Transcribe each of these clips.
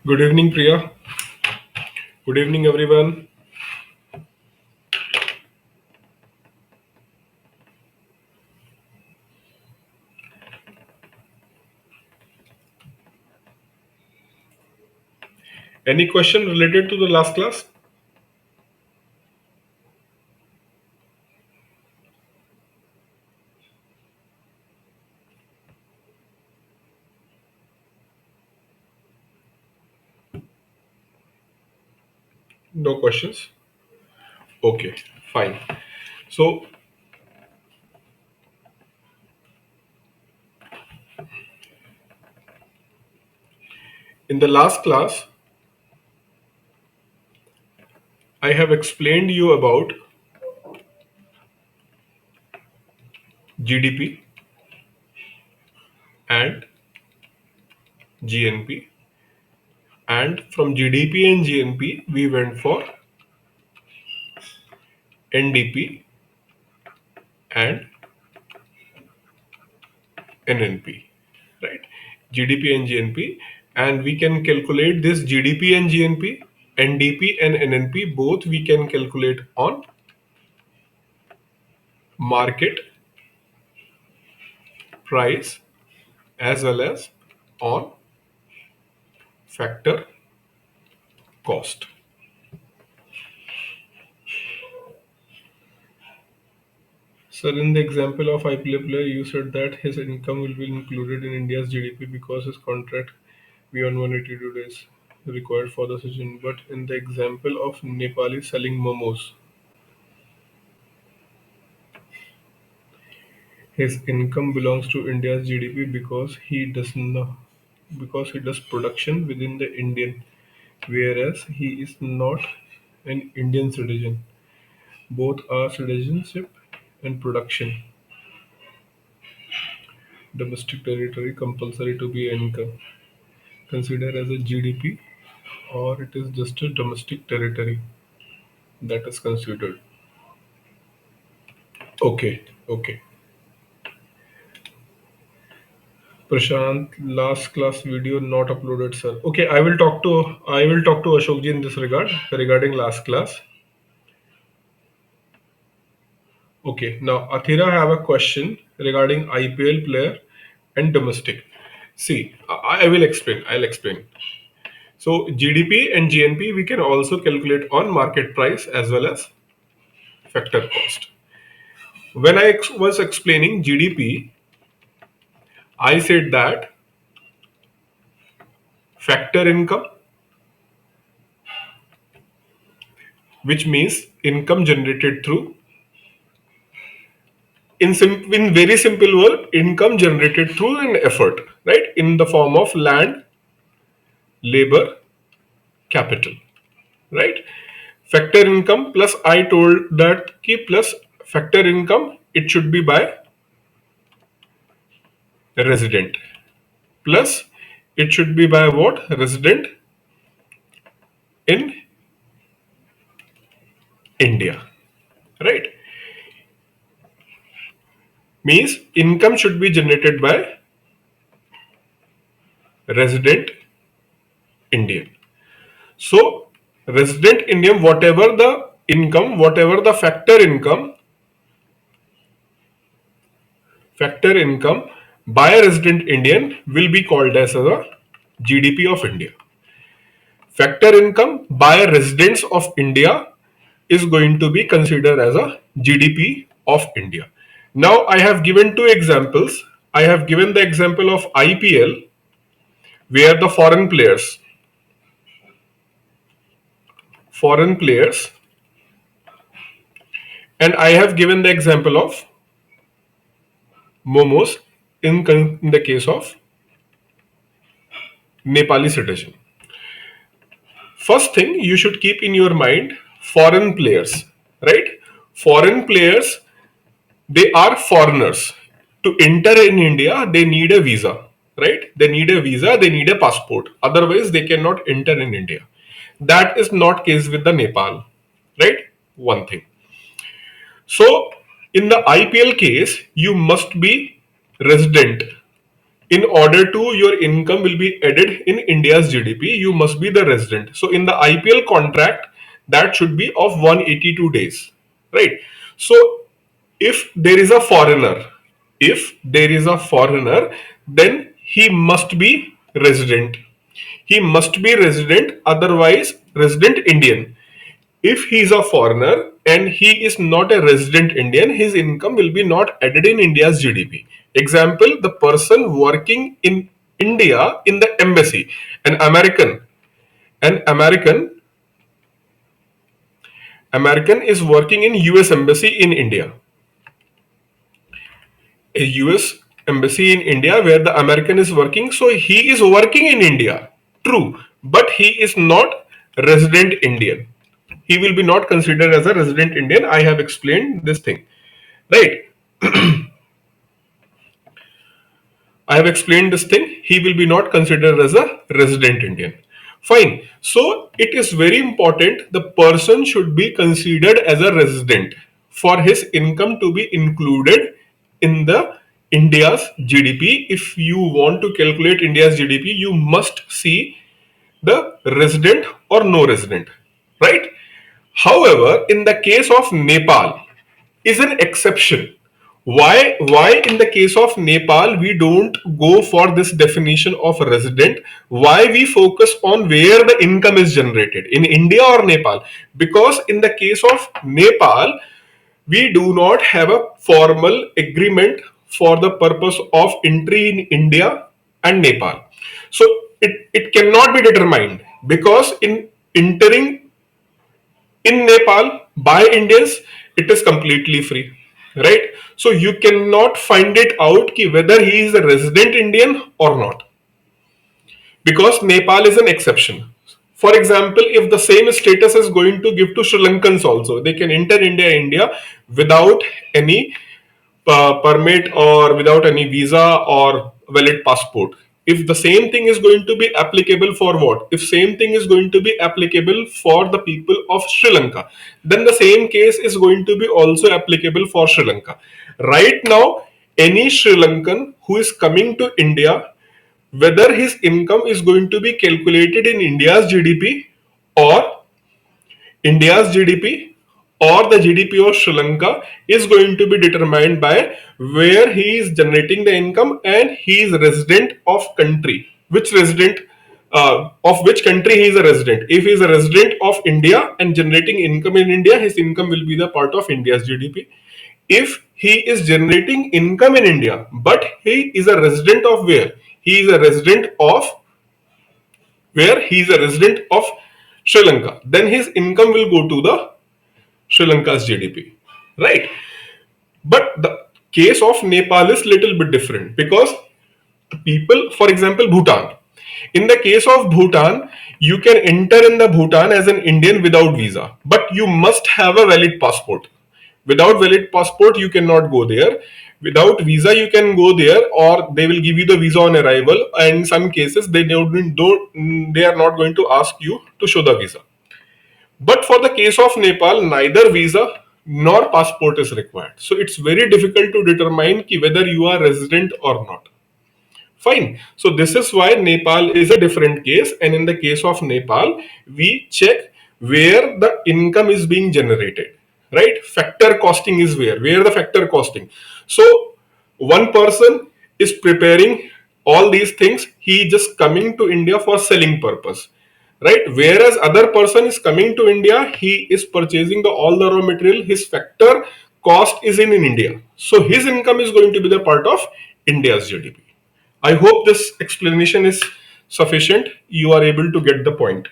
Good evening, Priya. Good evening, everyone. Any question related to the last class? No questions? Okay, fine. So, in the last class, I have explained you about GDP and GNP. And from GDP and GNP, we went for NDP and NNP, right? GDP and GNP. And we can calculate this GDP and GNP, NDP and NNP, both we can calculate on market price as well as on factor cost. Sir, in the example of IPL player, you said that his income will be included in India's GDP because his contract beyond 182 days required for the season. But in the example of Nepali selling momos, his income belongs to India's GDP because he does production within the Indian, whereas he is not an Indian citizen. Both are citizenship and production. Domestic territory compulsory to be income considered as a GDP, or it is just a domestic territory that is considered. Okay, okay. Prashant, last class video not uploaded, sir. Okay, I will talk to Ashokji in this regarding last class. Okay, now Athira have a question regarding IPL player and domestic. See, I will explain. I'll explain. So GDP and GNP we can also calculate on market price as well as factor cost. When I was explaining GDP, I said that factor income, which means income generated through, in very simple word, income generated through an effort, right, in the form of land, labor, capital, right? Factor income plus I told that key plus factor income it should be by resident plus it should be by what, resident in India, right? Means income should be generated by resident Indian. So resident Indian, whatever the income, whatever the factor income by a resident Indian will be called as a GDP of India. Factor income by residents of India is going to be considered as a GDP of India. Now I have given two examples. I have given the example of IPL where the foreign players, and I have given the example of momos in the case of Nepali citizen. First thing you should keep in your mind, foreign players, right? Foreign players, they are foreigners. To enter in India, they need a visa, right? They need a visa, they need a passport. Otherwise, they cannot enter in India. That is not case with the Nepal, right? One thing. So, in the IPL case, you must be resident. in order to your income will be added in India's GDP, you must be the resident. So in the IPL contract, that should be of 182 days, right? So if there is a foreigner, if there is a foreigner, then he must be resident. He must be resident, otherwise resident Indian. If he is a foreigner and he is not a resident Indian, his income will be not added in India's GDP. Example, the person working in India in the embassy, an American, an American is working in US embassy in India. A US embassy in India where the American is working, so he is working in India. True, but he is not resident Indian. He will be not considered as a resident Indian. I have explained this thing. Right. I have explained this thing. He will be not considered as a resident Indian. Fine. So it is very important the person should be considered as a resident for his income to be included in the India's GDP. If you want to calculate India's GDP, you must see the resident or no resident. Right? However, in the case of Nepal, is an exception. Why in the case of Nepal we don't go for this definition of resident? Why we focus on where the income is generated in India or Nepal? Because in the case of Nepal, we do not have a formal agreement for the purpose of entry in India and Nepal. So it cannot be determined because in entering in Nepal by Indians, it is completely free, right? So you cannot find it out ki whether he is a resident Indian or not, because Nepal is an exception. For example, if the same status is going to give to Sri Lankans also, they can enter India without any permit or without any visa or valid passport. If the same thing is going to be applicable for what? If same thing is going to be applicable for the people of Sri Lanka, then the same case is going to be also applicable for Sri Lanka. Right now, any Sri Lankan who is coming to India, whether his income is going to be calculated in India's GDP or India's GDP or the GDP of Sri Lanka, is going to be determined by where he is generating the income and he is resident of country. Which resident of which country he is a resident. If he is a resident of India and generating income in India, his income will be the part of India's GDP. If he is generating income in India, but he is a resident of where? He is a resident of where he is a resident of Sri Lanka, then his income will go to the Sri Lanka's GDP, right? But the case of Nepal is little bit different because the people, for example, Bhutan. In the case of Bhutan, you can enter in the Bhutan as an Indian without visa, but you must have a valid passport. Without valid passport, you cannot go there. Without visa, you can go there, or they will give you the visa on arrival. And in some cases, they are not going to ask you to show the visa. But for the case of Nepal, neither visa nor passport is required. So it's very difficult to determine whether you are resident or not. Fine. So this is why Nepal is a different case. And in the case of Nepal, we check where the income is being generated. Right? Factor costing is where the factor costing. So one person is preparing all these things. He just coming to India for selling purpose, right? Whereas other person is coming to India, he is purchasing all the raw material. His factor cost is in India, so his income is going to be the part of India's GDP. I hope this explanation is sufficient. You are able to get the point.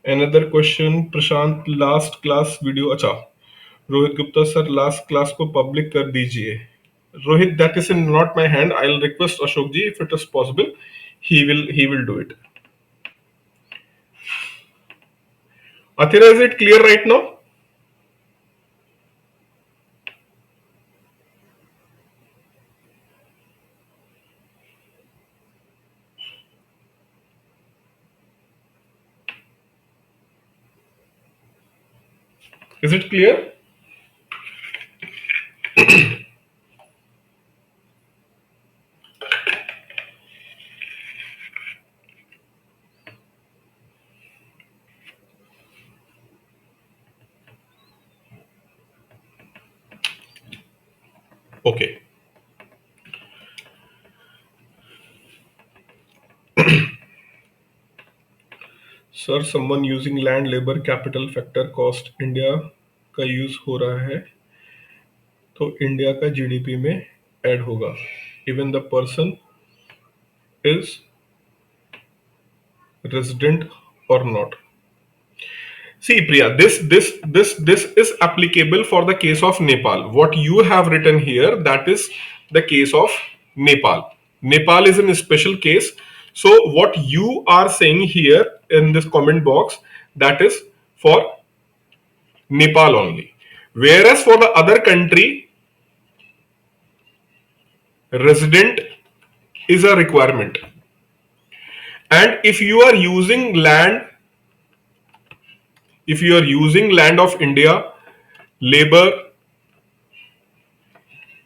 Another question, Prashant, last class video अच्छा, Rohit Gupta sir last class को public कर दीजिए. Rohit, that is in not my hand. I'll request Ashok ji if it is possible. He will do it. Athira, is it clear right now? Is it clear? Okay. Sir someone using land labour capital factor cost India का use हो रहा है तो India का GDP में add होगा even the person is resident और not. See, Priya, this is applicable for the case of Nepal. What you have written here, that is the case of Nepal. Nepal is a special case. So what you are saying here in this comment box, that is for Nepal only. Whereas for the other country, resident is a requirement. And if you are using land of India, labor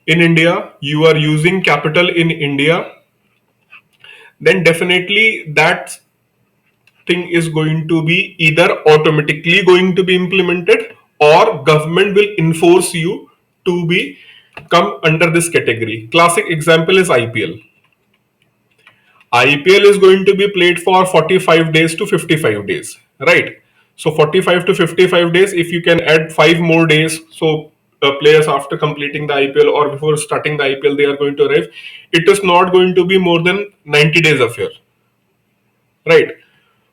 in India, you are using capital in India, then definitely that thing is going to be either automatically going to be implemented or government will enforce you to be come under this category. Classic example is IPL. IPL is going to be played for 45 days to 55 days, right? So 45 to 55 days, if you can add 5 more days, so players after completing the IPL or before starting the IPL, they are going to arrive. It is not going to be more than 90 days affair, right?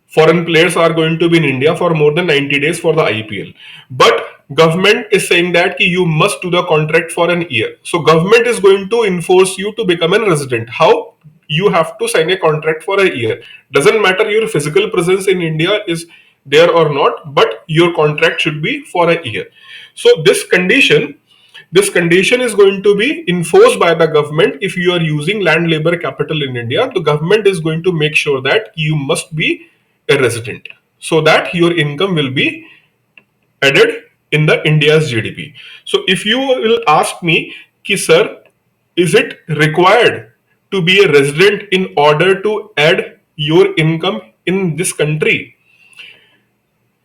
Foreign players are going to be in India for more than 90 days for the IPL. But government is saying that you must do the contract for an year. So government is going to enforce you to become a resident. How? You have to sign a contract for a year. Doesn't matter your physical presence in India is there or not, but your contract should be for a year. So this condition is going to be enforced by the government. If you are using land labor capital in India, the government is going to make sure that you must be a resident so that your income will be added in the India's GDP. So if you will ask me, ki sir, is it required to be a resident in order to add your income in this country?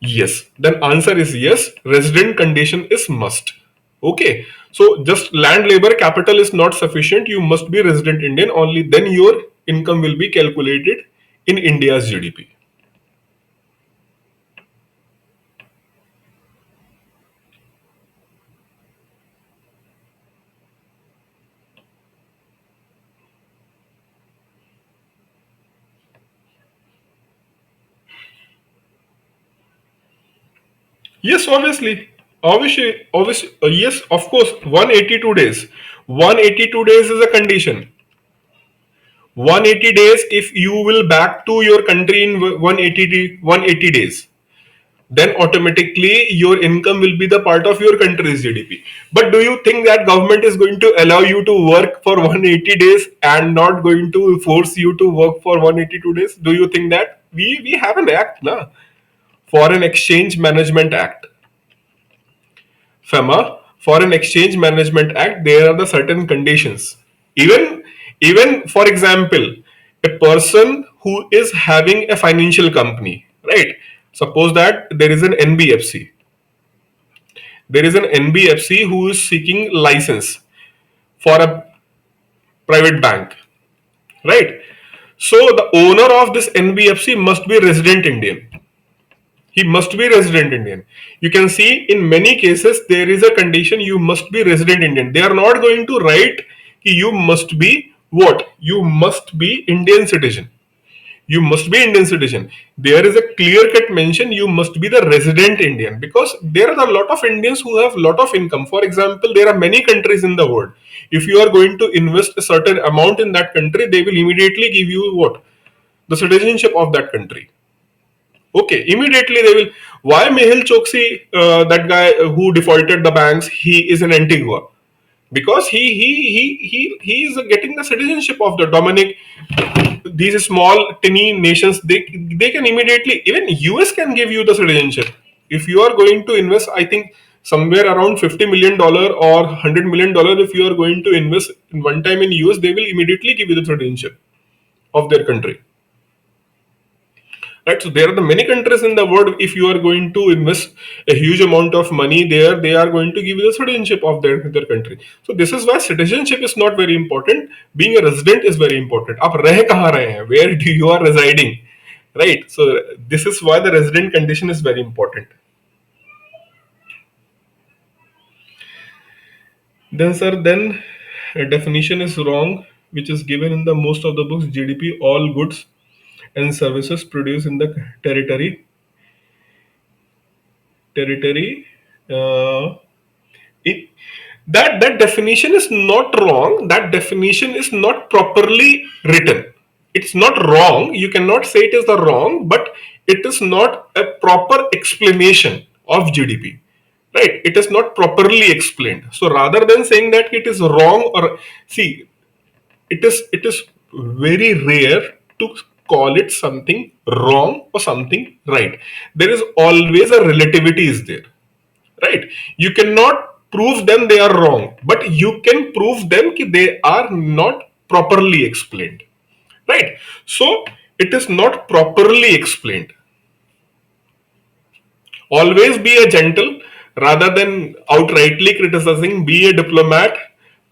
Yes. Then answer is yes. Resident condition is must. Okay. So just land labor capital is not sufficient. You must be resident Indian. Only then your income will be calculated in India's GDP. Yes, obviously, yes, of course, 182 days. 182 days is a condition. 180 days, if you will back to your country in 180 days, then automatically your income will be the part of your country's GDP. But do you think that government is going to allow you to work for 180 days and not going to force you to work for 182 days? Do you think that? We have an act, na? Foreign Exchange Management Act. FEMA, Foreign Exchange Management Act, there are the certain conditions. Even for example, a person who is having a financial company, right? Suppose that there is an NBFC. There is an NBFC who is seeking license for a private bank, right? So the owner of this NBFC must be resident Indian. He must be resident Indian. You can see in many cases there is a condition you must be resident Indian. They are not going to write you must be what? You must be Indian citizen. You must be Indian citizen. There is a clear cut mention you must be the resident Indian because there are a lot of Indians who have a lot of income. For example, there are many countries in the world. If you are going to invest a certain amount in that country, they will immediately give you what? The citizenship of that country. Okay, immediately they will. Why Mehul Choksi, that guy who defaulted the banks, he is in Antigua because he is getting the citizenship of the Dominic. These small tiny nations, they can immediately, even US can give you the citizenship if you are going to invest. I think somewhere around $50 million or $100 million. If you are going to invest in one time in US, they will immediately give you the citizenship of their country. right? So there are the many countries in the world. If you are going to invest a huge amount of money there, they are going to give you the citizenship of their country. So this is why citizenship is not very important. Being a resident is very important. आप रह कहाँ रहे हैं? Where do you are residing, right? So this is why the resident condition is very important. Then sir, then a definition is wrong, which is given in the most of the books. GDP, all goods and services produced in the territory. Uh, it, that definition is not wrong. That definition is not properly written. It's not wrong. You cannot say it is the wrong, but it is not a proper explanation of GDP. Right? It is not properly explained. So rather than saying that it is wrong, or see, it is very rare to call it something wrong or something right. There is always a relativity is there, right? You cannot prove them they are wrong, but you can prove them that they are not properly explained, right? So it is not properly explained. Always be a gentle rather than outrightly criticizing. Be a diplomat.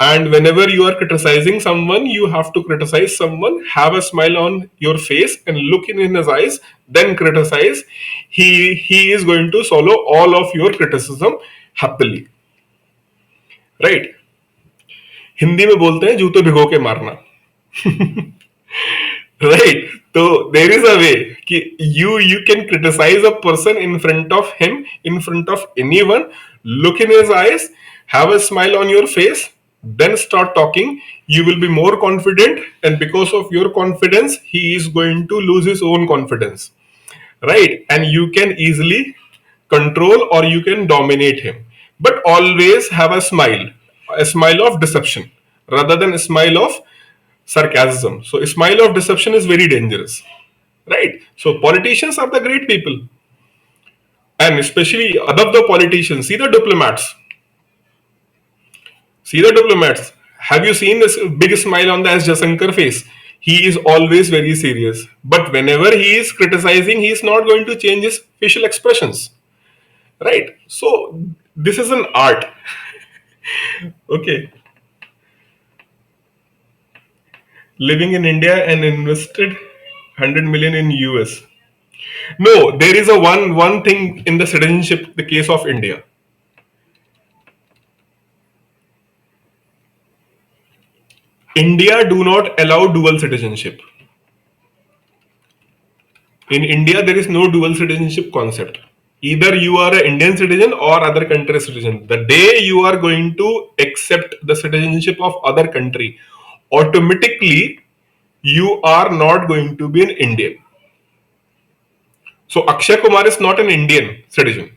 And whenever you are criticizing someone, you have to criticize someone, have a smile on your face and look in his eyes, then criticize. He is going to swallow all of your criticism happily. Right? Hindi में बोलते हैं जूते भिगो के मारना. Right? So there is a way कि you can criticize a person in front of him, in front of anyone, look in his eyes, have a smile on your face, then start talking. You will be more confident, and because of your confidence, he is going to lose his own confidence, right? And you can easily control or you can dominate him. But always have a smile of deception rather than a smile of sarcasm. So a smile of deception is very dangerous, right? So politicians are the great people, and especially above the politicians, see the diplomats. See the diplomats. Have you seen this big smile on the S. Jasankar face? He is always very serious. But whenever he is criticizing, he is not going to change his facial expressions, right? So this is an art. Okay. Living in India and invested 100 million in US. No, there is a one thing in the citizenship, the case of India. India do not allow dual citizenship. In India, there is no dual citizenship concept. Either you are an Indian citizen or other country citizen. The day you are going to accept the citizenship of other country, automatically you are not going to be an Indian. So Akshay Kumar is not an Indian citizen.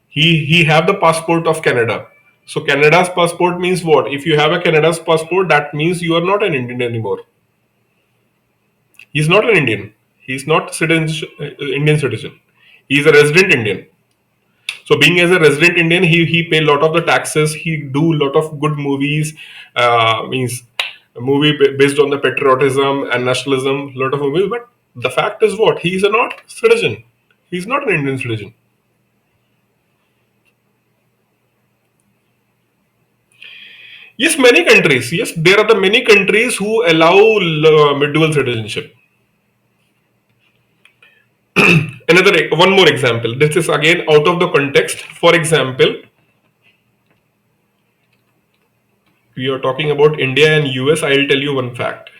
He have the passport of Canada. So Canada's passport means what? If you have a Canada's passport, that means you are not an Indian anymore. He's not an Indian. He's not Indian citizen. He's a resident Indian. So being as a resident Indian, he pay a lot of the taxes. He do a lot of good movies. Means a movie based on the patriotism and nationalism. A lot of movies. But the fact is what? He is a not citizen. He's not an Indian citizen. Yes, many countries. Yes, there are the many countries who allow dual citizenship. Another one more example. This is again out of the context. For example, we are talking about India and US. I'll tell you one fact.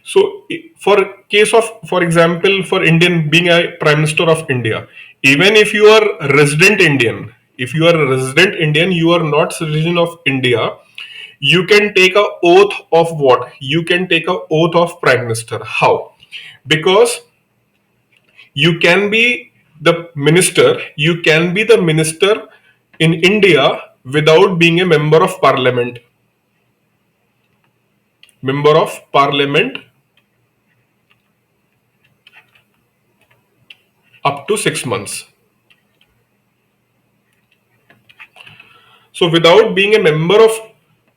So, for case of, for example, for Indian being a Prime Minister of India, even if you are resident Indian, If you are a resident Indian, you are not citizen of India, you can take a oath of what? You can take a oath of Prime Minister. How? Because you can be you can be the minister in India without being a member of parliament up to 6 months. So without being a member of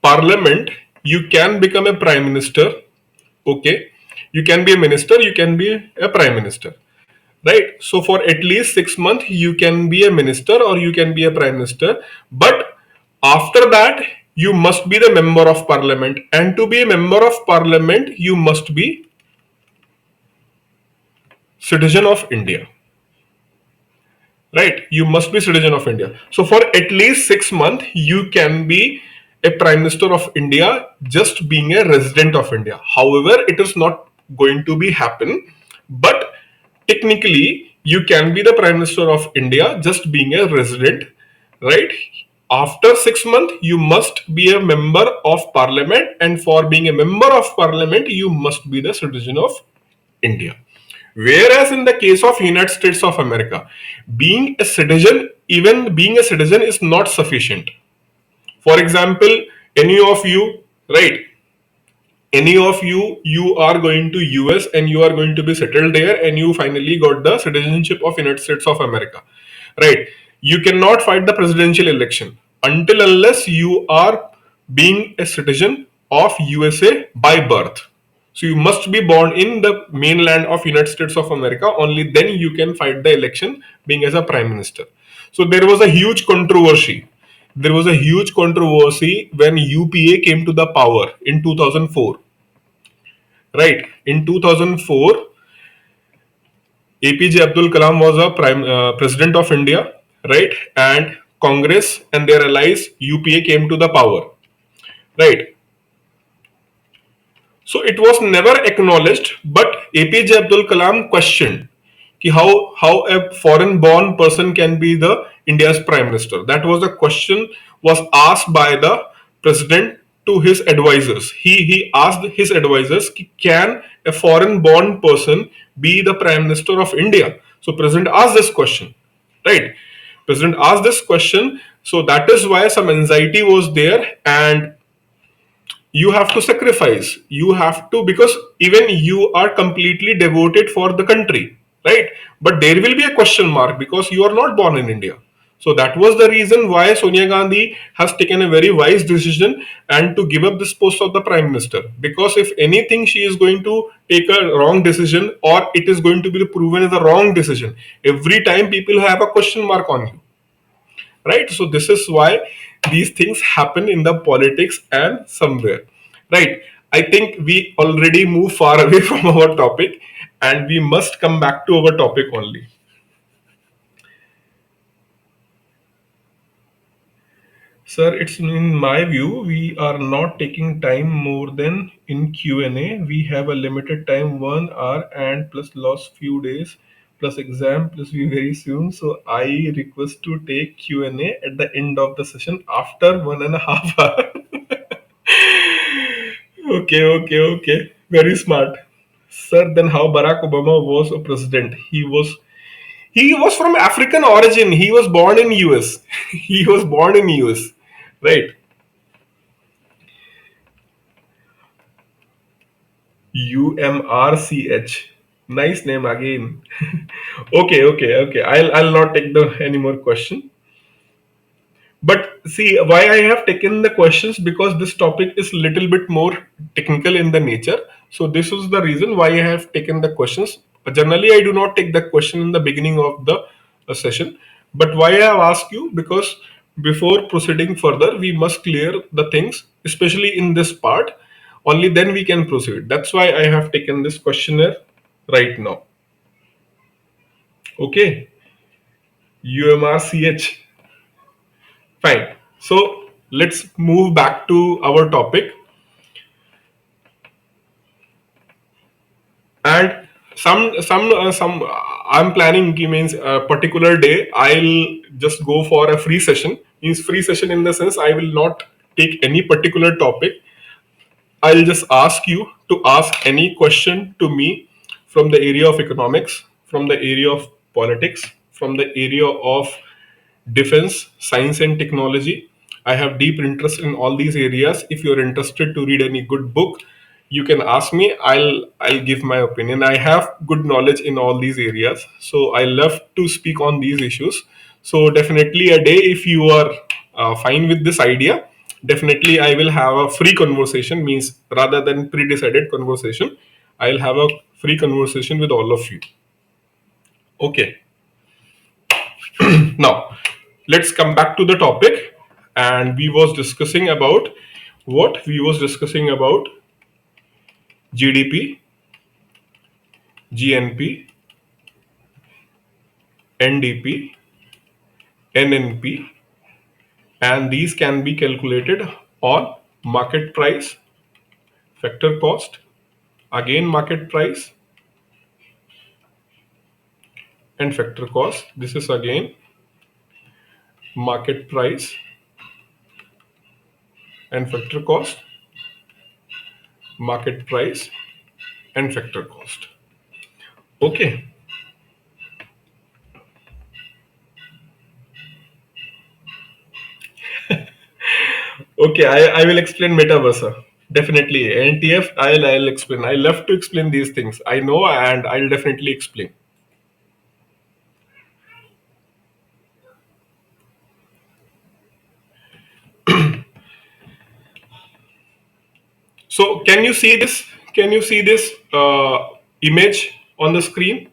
parliament, you can become a prime minister. Okay, you can be a minister, you can be a prime minister, right? So for at least 6 months, you can be a minister or you can be a prime minister. But after that, you must be the member of parliament, and to be a member of parliament, you must be citizen of India. Right, you must be citizen of India. So for at least 6 months you can be a prime minister of India just being a resident of India. However, it is not going to be happen, but technically you can be the prime minister of India just being a resident, right? After 6 months you must be a member of parliament, and for being a member of parliament you must be the citizen of India. Whereas in the case of United States of America, even being a citizen is not sufficient. For example, any of you, right? Any of you, you are going to US and you are going to be settled there, and you finally got the citizenship of United States of America, right? You cannot fight the presidential election until unless you are being a citizen of USA by birth. So you must be born in the mainland of United States of America. Only then you can fight the election being as a prime minister. So there was a huge controversy. There was a huge controversy when UPA came to the power in 2004. Right. In 2004, APJ Abdul Kalam was a president of India, right? And Congress and their allies UPA came to the power, right? So it was never acknowledged, but APJ Abdul Kalam questioned how a foreign born person can be the India's prime minister. That was a question was asked by the president to his advisors. He asked his advisors, can a foreign born person be the prime minister of India? So president asked this question, right? President asked this question, so that is why some anxiety was there, and you have to sacrifice, you have to, because even you are completely devoted for the country, right? But there will be a question mark because you are not born in India. So that was the reason why Sonia Gandhi has taken a very wise decision and to give up this post of the prime minister, because if anything she is going to take a wrong decision or it is going to be proven as a wrong decision, every time people have a question mark on you, right? So this is why these things happen in the politics and somewhere, right? I think we already move far away from our topic, and we must come back to our topic only. Sir, it's in my view we are not taking time more than in Q&A. We have a limited time, 1 hour, and plus lost few days plus exam plus be very soon. So I request to take Q&A at the end of the session after 1.5 hours. Okay, okay, okay. Very smart. Sir, then how Barack Obama was a president? He was from African origin. He was born in US. He was born in US. Right. UMRCH. Nice name again. Okay, okay, okay. I'll not take the any more question. But see why I have taken the questions, because this topic is little bit more technical in the nature. So this is the reason why I have taken the questions. Generally, I do not take the question in the beginning of the session. But why I have asked you, because before proceeding further, we must clear the things, especially in this part. Only then we can proceed. That's why I have taken this questionnaire right now. Okay, UMRCH. Fine. So let's move back to our topic. And some I'm planning means a particular day I'll just go for a free session. Means free session in the sense I will not take any particular topic. I'll just ask you to ask any question to me from the area of economics, from the area of politics, from the area of defense, science and technology. I have deep interest in all these areas. If you're interested to read any good book, you can ask me. I'll give my opinion. I have good knowledge in all these areas, so I love to speak on these issues. So definitely a day, if you are fine with this idea, definitely I will have a free conversation. Means rather than pre-decided conversation, I'll have a free conversation with all of you. Okay. Now, let's come back to the topic. And we was discussing about what? We was discussing about GDP, GNP, NDP, NNP, and these can be calculated on market price, factor cost, again market price and factor cost. This is again market price and factor cost, market price and factor cost. Okay. Okay, I will explain metaverse. Definitely. NTF, I'll explain. I love to explain these things. I know and I'll definitely explain. So can you see this? Can you see this image on the screen?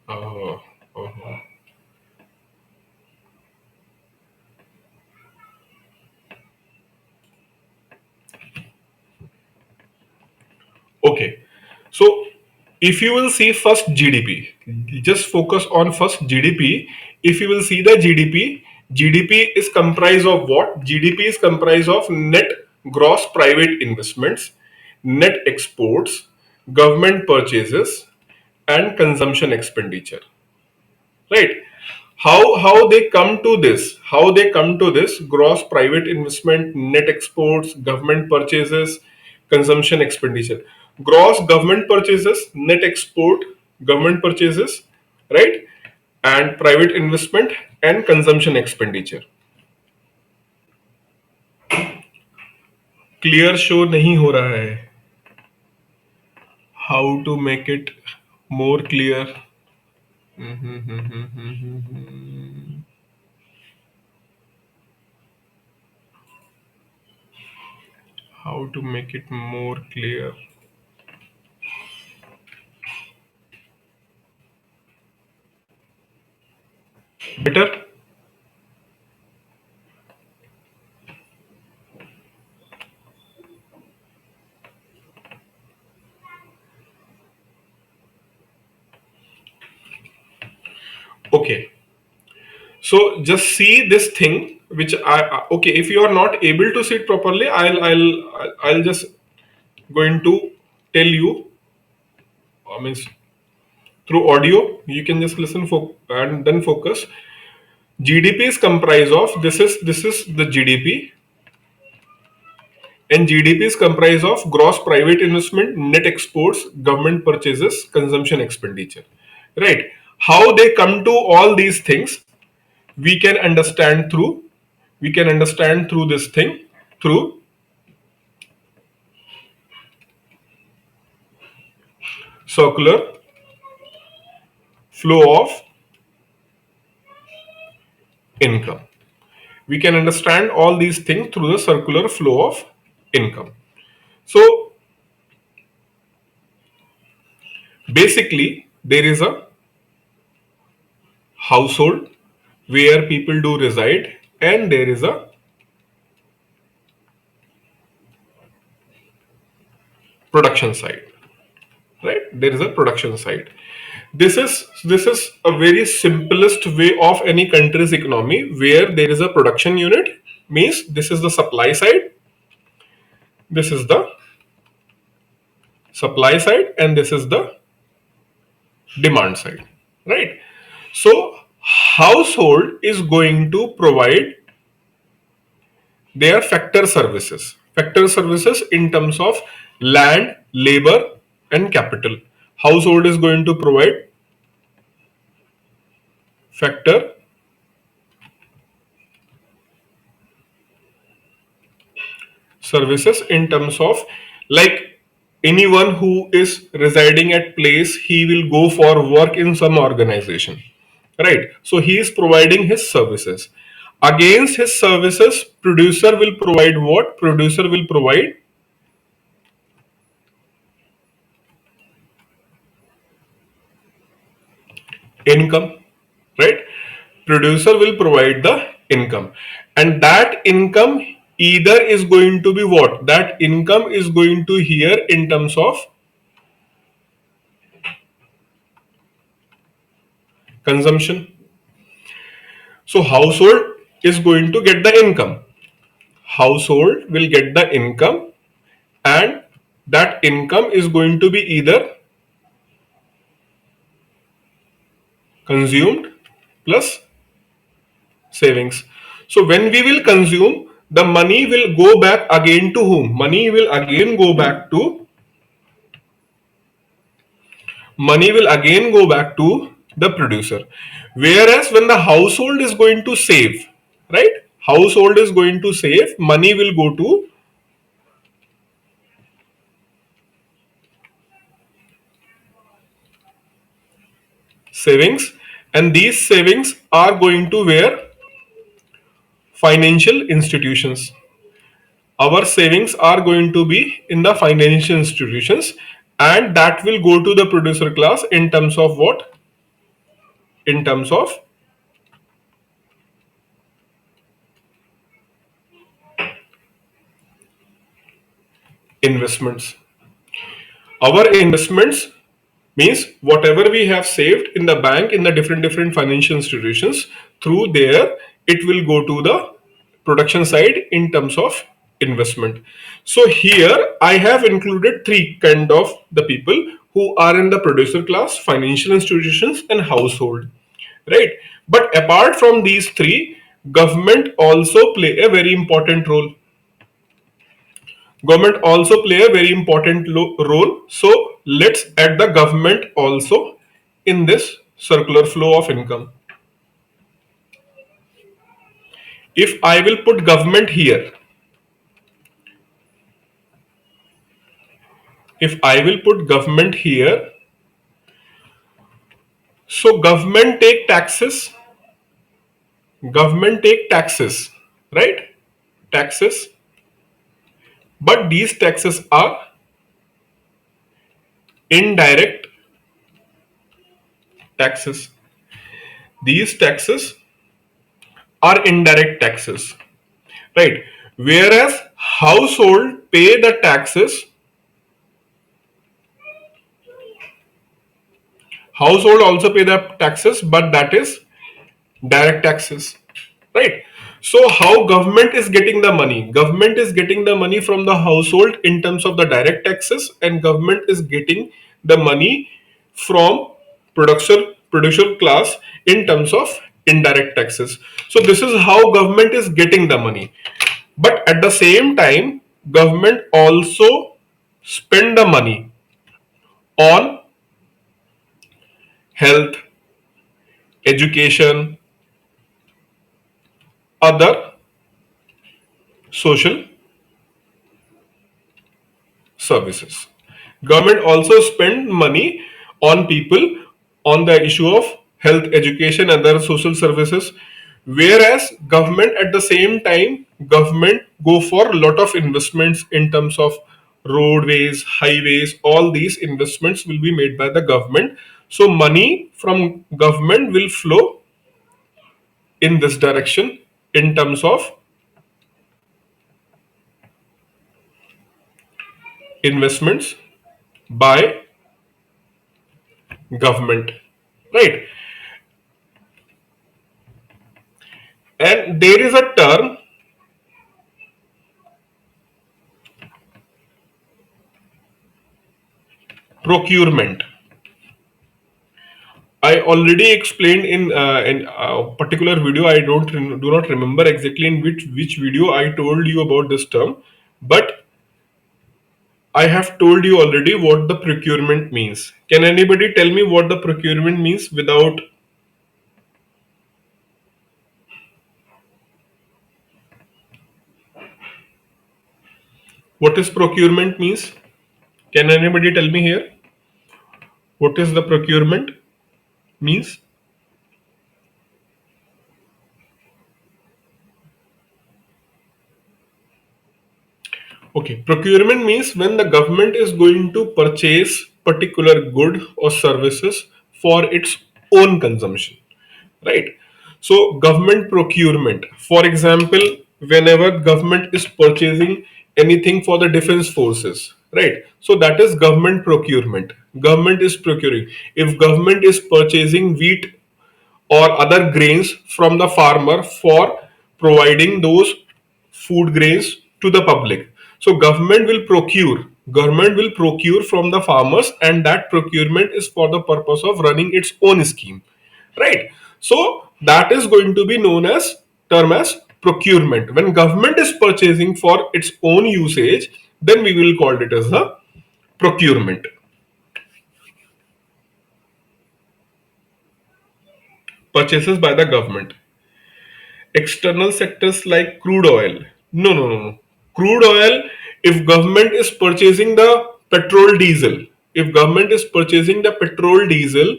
Uh, uh, okay. So if you will see first GDP, just focus on first GDP. If you will see the GDP is comprised of what? GDP is comprised of net gross private investments, net exports, government purchases, and consumption expenditure. Right? How they come to this? How they come to this? Gross private investment, net exports, government purchases, consumption expenditure. Gross government purchases, net export, government purchases, right? And private investment and consumption expenditure. Clear show नहीं हो रहा है. How to make it more clear? How to make it more clear? Better? Okay. So just see this thing, which okay. If you are not able to see it properly, I'll just going to tell you. I mean, through audio, you can just listen for and then focus. GDP is comprised of this is the GDP, and GDP is comprised of gross private investment, net exports, government purchases, consumption expenditure. Right? How they come to all these things, we can understand through this thing through circular flow of income. We can understand all these things through the circular flow of income. So basically, there is a household where people do reside, and there is a production side, right? There is a production side. This is a very simplest way of any country's economy, where there is a production unit, means this is the supply side, this is the supply side, and this is the demand side, right? So household is going to provide their factor services in terms of land, labor, and capital. Household is going to provide factor services in terms of, like, anyone who is residing at place, he will go for work in some organization, right? So he is providing his services. Against his services, producer will provide what? Producer will provide income, right? Producer will provide the income, and that income either is going to be what? That income is going to here in terms of consumption. So household is going to get the income. Household will get the income, and that income is going to be either consumed plus savings. So when we will consume, the money will go back again to whom? Money will again go back to the producer. Whereas when the household is going to save, right? Household is going to save, money will go to savings, and these savings are going to where? Financial institutions. Our savings are going to be in the financial institutions, and that will go to the producer class in terms of what? In terms of investments. Our investments means whatever we have saved in the bank, in the different financial institutions, through there it will go to the production side in terms of investment. So here I have included three kind of the people who are in the producer class: financial institutions and household, right? But apart from these three, government also play a very important role. Government also play a very important role. So let's add the government also in this circular flow of income. If I will put government here, if I will put government here, so government take taxes, right? Taxes, but these taxes are indirect taxes. These taxes are indirect taxes, right? Whereas household pay the taxes, household also pay the taxes, but that is direct taxes, right? So how government is getting the money? Government is getting the money from the household in terms of the direct taxes, and government is getting the money from producer class in terms of indirect taxes. So this is how government is getting the money. But at the same time, government also spend the money on health, education, other social services. Government also spend money on people, on the issue of health, education, and other social services, Whereas government at the same time, government go for a lot of investments in terms of roadways, highways, all these investments will be made by the government. So money from government will flow in this direction in terms of investments by government, right? And there is a term, procurement. I already explained in a particular video. I do not remember exactly in which video I told you about this term, but I have told you already what the procurement means. Can anybody tell me what the procurement means without what is procurement means? Can anybody tell me here what is the procurement means? Okay, procurement means when the government is going to purchase particular good or services for its own consumption, right? So government procurement, for example, whenever government is purchasing anything for the defense forces, right? So that is government procurement. Government is procuring. If government is purchasing wheat or other grains from the farmer for providing those food grains to the public, so government will procure from the farmers, and that procurement is for the purpose of running its own scheme, right? So that is going to be known as term as procurement. When government is purchasing for its own usage, then we will call it as a procurement. Purchases by the government. External sectors like crude oil. No, no, no, no. Crude oil, if government is purchasing the petrol diesel, if government is purchasing the petrol diesel,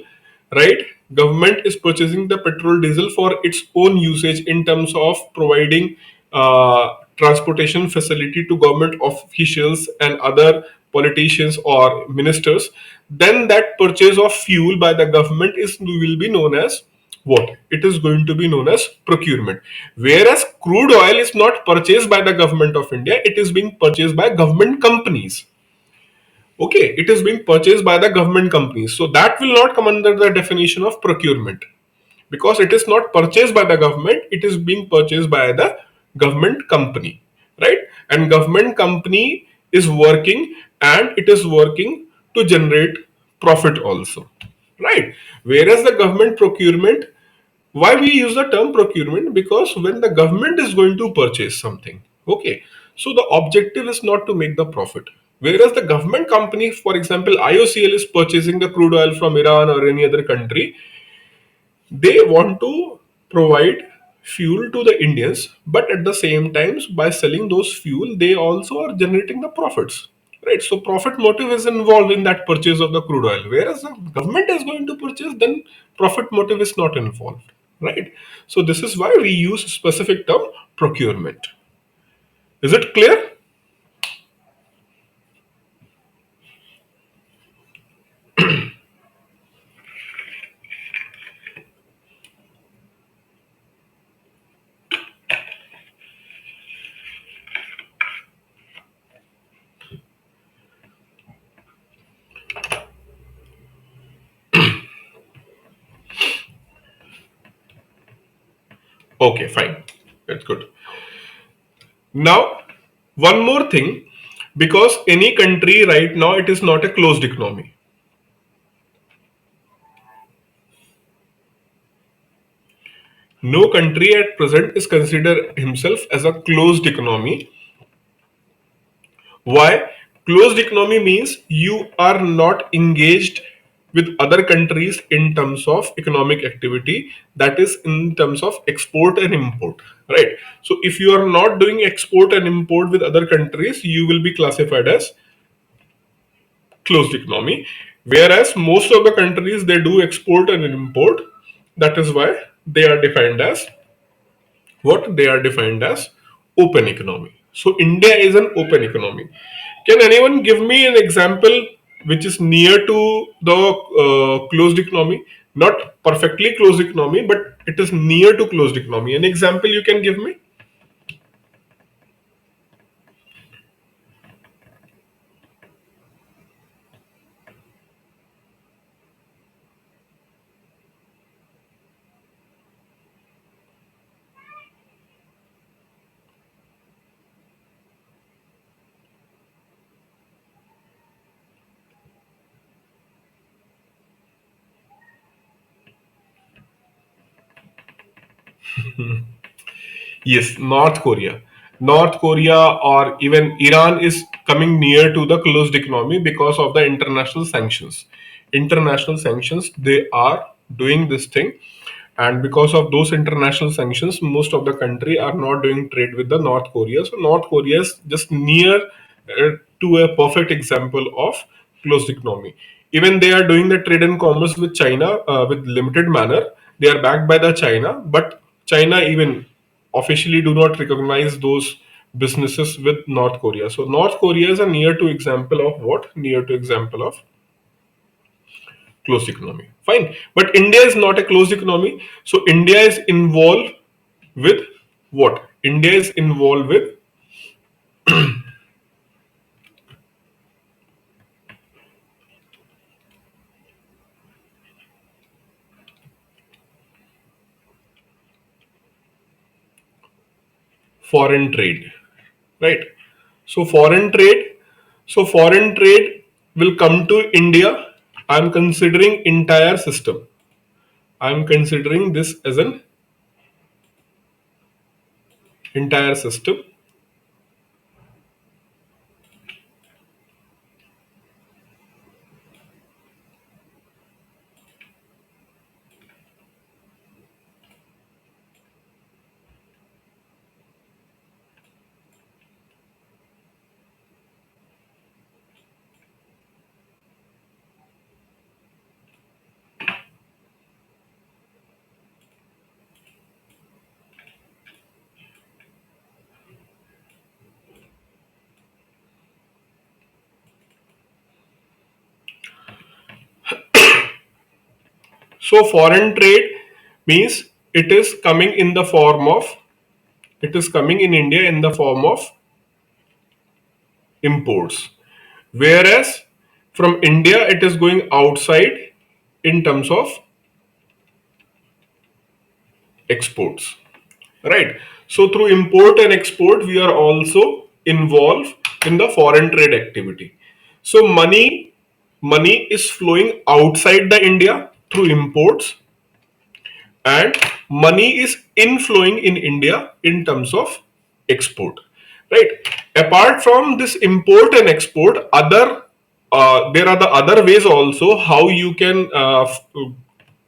right? Government is purchasing the petrol diesel for its own usage in terms of providing transportation facility to government officials and other politicians or ministers, then that purchase of fuel by the government is will be known as what? It is going to be known as procurement. Whereas crude oil is not purchased by the government of India, it is being purchased by government companies. Okay, it is being purchased by the government companies. So that will not come under the definition of procurement because it is not purchased by the government, it is being purchased by the government company, right? And government company is working, and it is working to generate profit also, right? Whereas the government procurement, why we use the term procurement? Because when the government is going to purchase something, okay, so the objective is not to make the profit. Whereas the government company, for example, IOCL is purchasing the crude oil from Iran or any other country, they want to provide fuel to the Indians, but at the same time, by selling those fuel, they also are generating the profits. Right. So profit motive is involved in that purchase of the crude oil. Whereas the government is going to purchase, then profit motive is not involved. Right. So this is why we use specific term procurement. Is it clear? Okay, fine. That's good. Now, one more thing, because any country right now, it is not a closed economy. No country at present is considered himself as a closed economy. Why? Closed economy means you are not engaged with other countries in terms of economic activity, that is in terms of export and import, right? So if you are not doing export and import with other countries, you will be classified as closed economy. Whereas most of the countries, they do export and import, that is why they are defined as what they are defined as open economy. So India is an open economy. Can anyone give me an example which is near to the closed economy? Not perfectly closed economy, but it is near to closed economy. An example you can give me? Yes, North Korea. North Korea or even Iran is coming near to the closed economy because of the international sanctions. International sanctions, they are doing this thing, and because of those international sanctions, most of the country are not doing trade with the North Korea. So North Korea is just near to a perfect example of closed economy. Even they are doing the trade and commerce with China with limited manner. They are backed by the China, but China even officially do not recognize those businesses with North Korea. So North Korea is a near to example of what? Near to example of closed economy. Fine. But India is not a closed economy. So India is involved with what? India is involved with foreign trade. Right. So foreign trade will come to India. I'm considering entire system. I'm considering this as an entire system. So foreign trade means it is coming in India in the form of imports. Whereas from India it is going outside in terms of exports. Right. So through import and export, we are also involved in the foreign trade activity. So money is flowing outside the India through imports, and money is inflowing in India in terms of export. Right. Apart from this import and export, there are the other ways also how you can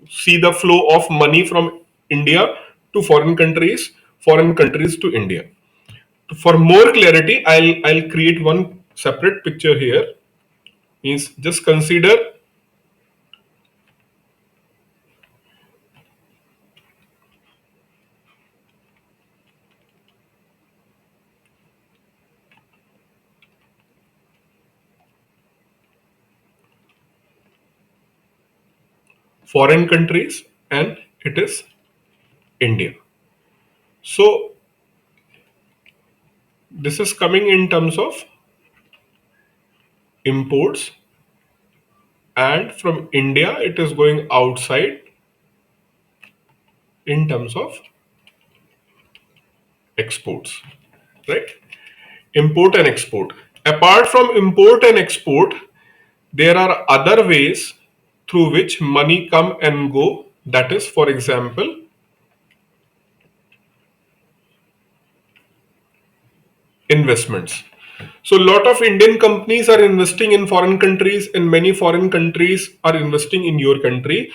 see the flow of money from India to foreign countries to India. For more clarity, I'll create one separate picture here. Means just consider foreign countries and it is India. So this is coming in terms of imports, and from India it is going outside in terms of exports. Right? Import and export. Apart from import and export, there are other ways through which money come and go. That is, for example, investments. So a lot of Indian companies are investing in foreign countries, and many foreign countries are investing in your country.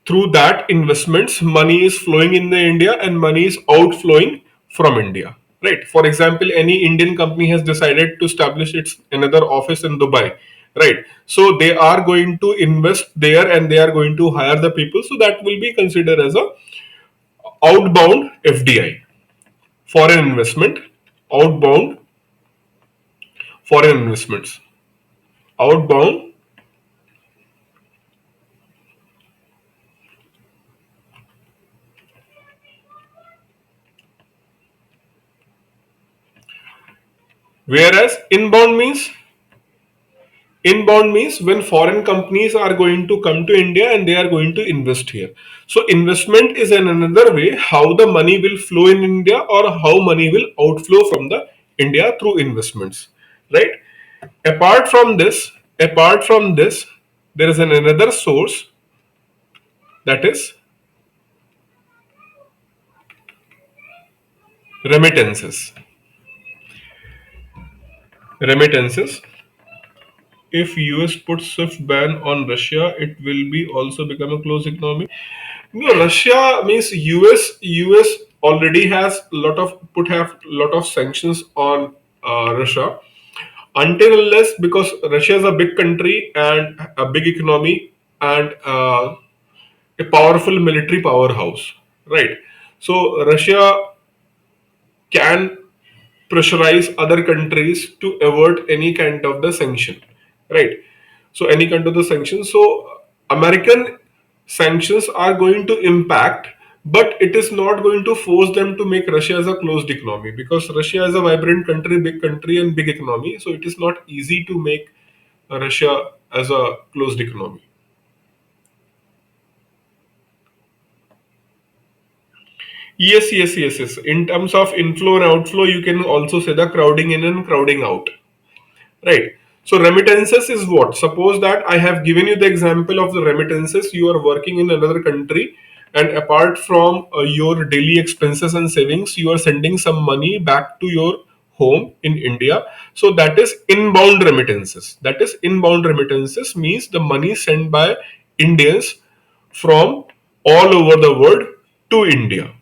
Through that investments, money is flowing in the India and money is outflowing from India. Right. For example, any Indian company has decided to establish its another office in Dubai. Right. So they are going to invest there and they are going to hire the people. So that will be considered as a outbound FDI. foreign investment, outbound foreign investments, outbound, whereas inbound means when foreign companies are going to come to India and they are going to invest here. So investment is another way how the money will flow in India, or how money will outflow from the India through investments, right? Apart from this there is another source, that is remittances. Remittances. If US puts swift ban on Russia, it will be also become a closed economy. No, Russia means US already has have lot of sanctions on Russia, until unless, because Russia is a big country and a big economy and a powerful military powerhouse, right? So Russia can pressurize other countries to avert any kind of the sanction, right? So any kind of the sanctions. So American sanctions are going to impact, but it is not going to force them to make Russia as a closed economy, because Russia is a vibrant country and big economy. So it is not easy to make Russia as a closed economy. Yes. In terms of inflow and outflow, you can also say the crowding in and crowding out. Right. So remittances is what? Suppose that I have given you the example of the remittances. You are working in another country, and apart from your daily expenses and savings, you are sending some money back to your home in India. So that is inbound remittances. That is inbound remittances means the money sent by Indians from all over the world to India,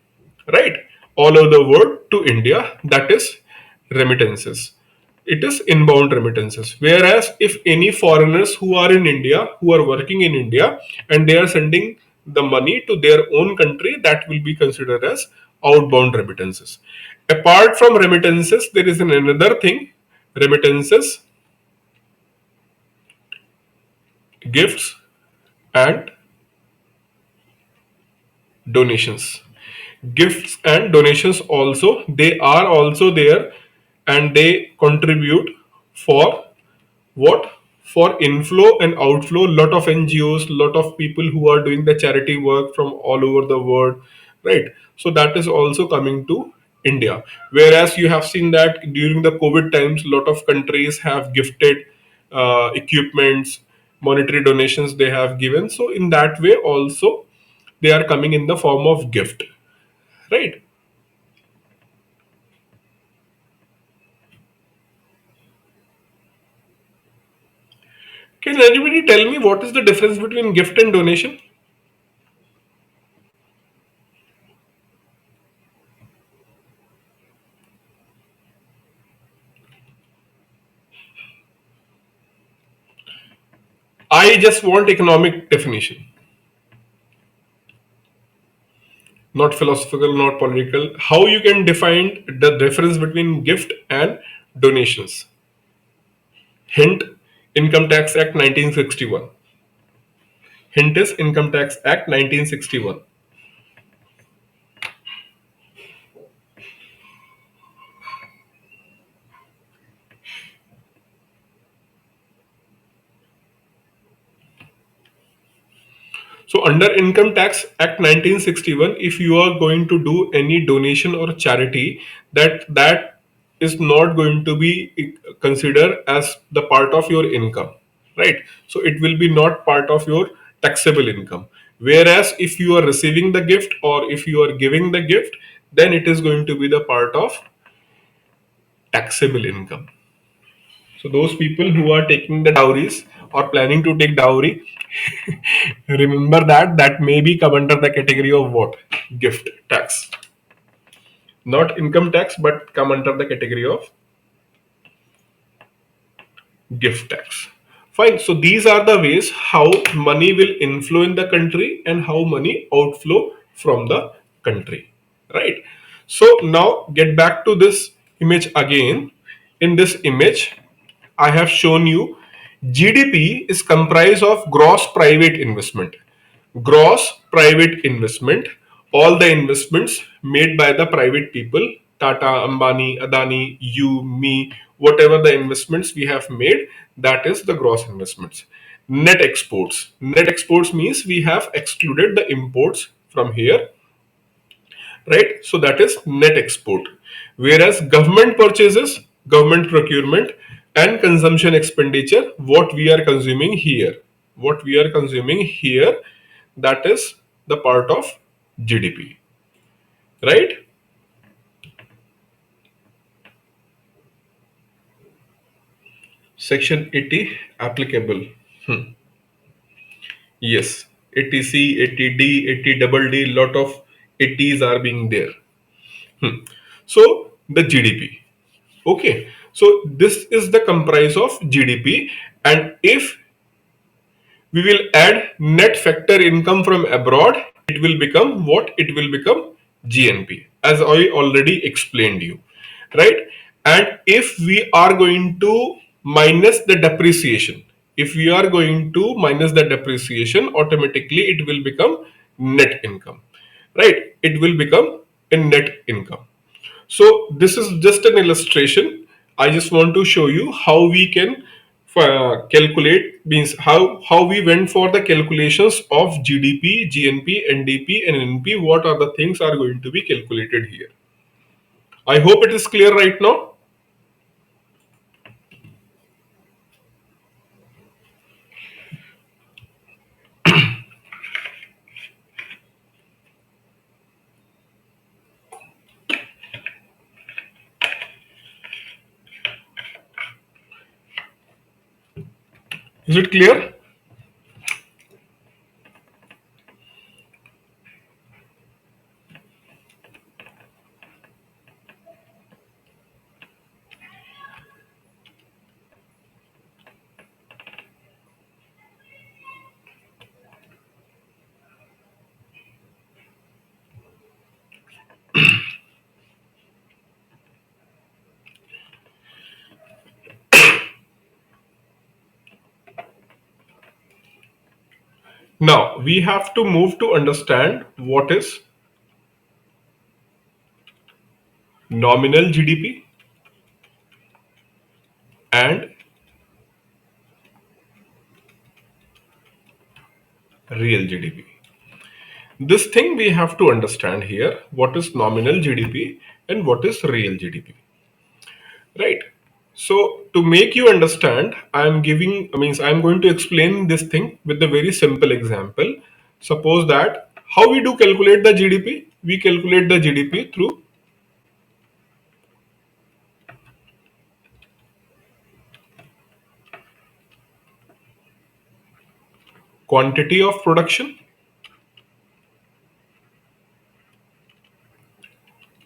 right? All over the world to India. That is remittances. It is inbound remittances. Whereas if any foreigners who are in India, who are working in India, and they are sending the money to their own country, that will be considered as outbound remittances. Apart from remittances, there is another thing: remittances, gifts, and donations. Gifts and donations also, they are also there, and they contribute for what? For inflow and outflow. Lot of NGOs, lot of people who are doing the charity work from all over the world, right? So that is also coming to India. Whereas you have seen that during the COVID times, lot of countries have gifted equipments, monetary donations they have given. So in that way also, they are coming in the form of gift, right? Can anybody tell me what is the difference between gift and donation? I just want economic definition, not philosophical, not political. How you can define the difference between gift and donations? Hint: Income Tax Act 1961. Hint is Income Tax Act 1961. So under Income Tax Act 1961, if you are going to do any donation or charity, that is not going to be considered as the part of your income, right? So it will be not part of your taxable income. Whereas if you are receiving the gift or if you are giving the gift, then it is going to be the part of taxable income. So those people who are taking the dowries or planning to take dowry, remember that may be come under the category of what? Gift tax. Not income tax, but come under the category of gift tax. Fine. So these are the ways how money will inflow in the country and how money outflow from the country. Right. So now get back to this image again. In this image, I have shown you GDP is comprised of gross private investment. Gross private investment, all the investments made by the private people, Tata, Ambani, Adani, you, me, whatever the investments we have made, that is the gross investments. Net exports. Net exports means we have excluded the imports from here, right? So that is net export. Whereas government purchases, government procurement, and consumption expenditure, what we are consuming here, that is the part of GDP, right? Section 80 applicable. Yes, 80C, 80D, 80 double D, lot of 80s are being there. So the GDP. Okay, so this is the comprise of GDP, and if we will add net factor income from abroad, it will become what? It will become GNP, as I already explained you, right? And if we are going to minus the depreciation, if we are going to minus the depreciation, automatically it will become net income, right? It will become a net income. So this is just an illustration. I just want to show you how we can calculate, means how we went for the calculations of GDP, GNP, NDP, and NP. What are the things are going to be calculated here? I hope it is clear right now. Is it clear? Now we have to move to understand what is nominal GDP and real GDP. This thing we have to understand here, what is nominal GDP and what is real GDP, right? So to make you understand, I'm going to explain this thing with a very simple example. Suppose that how we do calculate the GDP? We calculate the GDP through quantity of production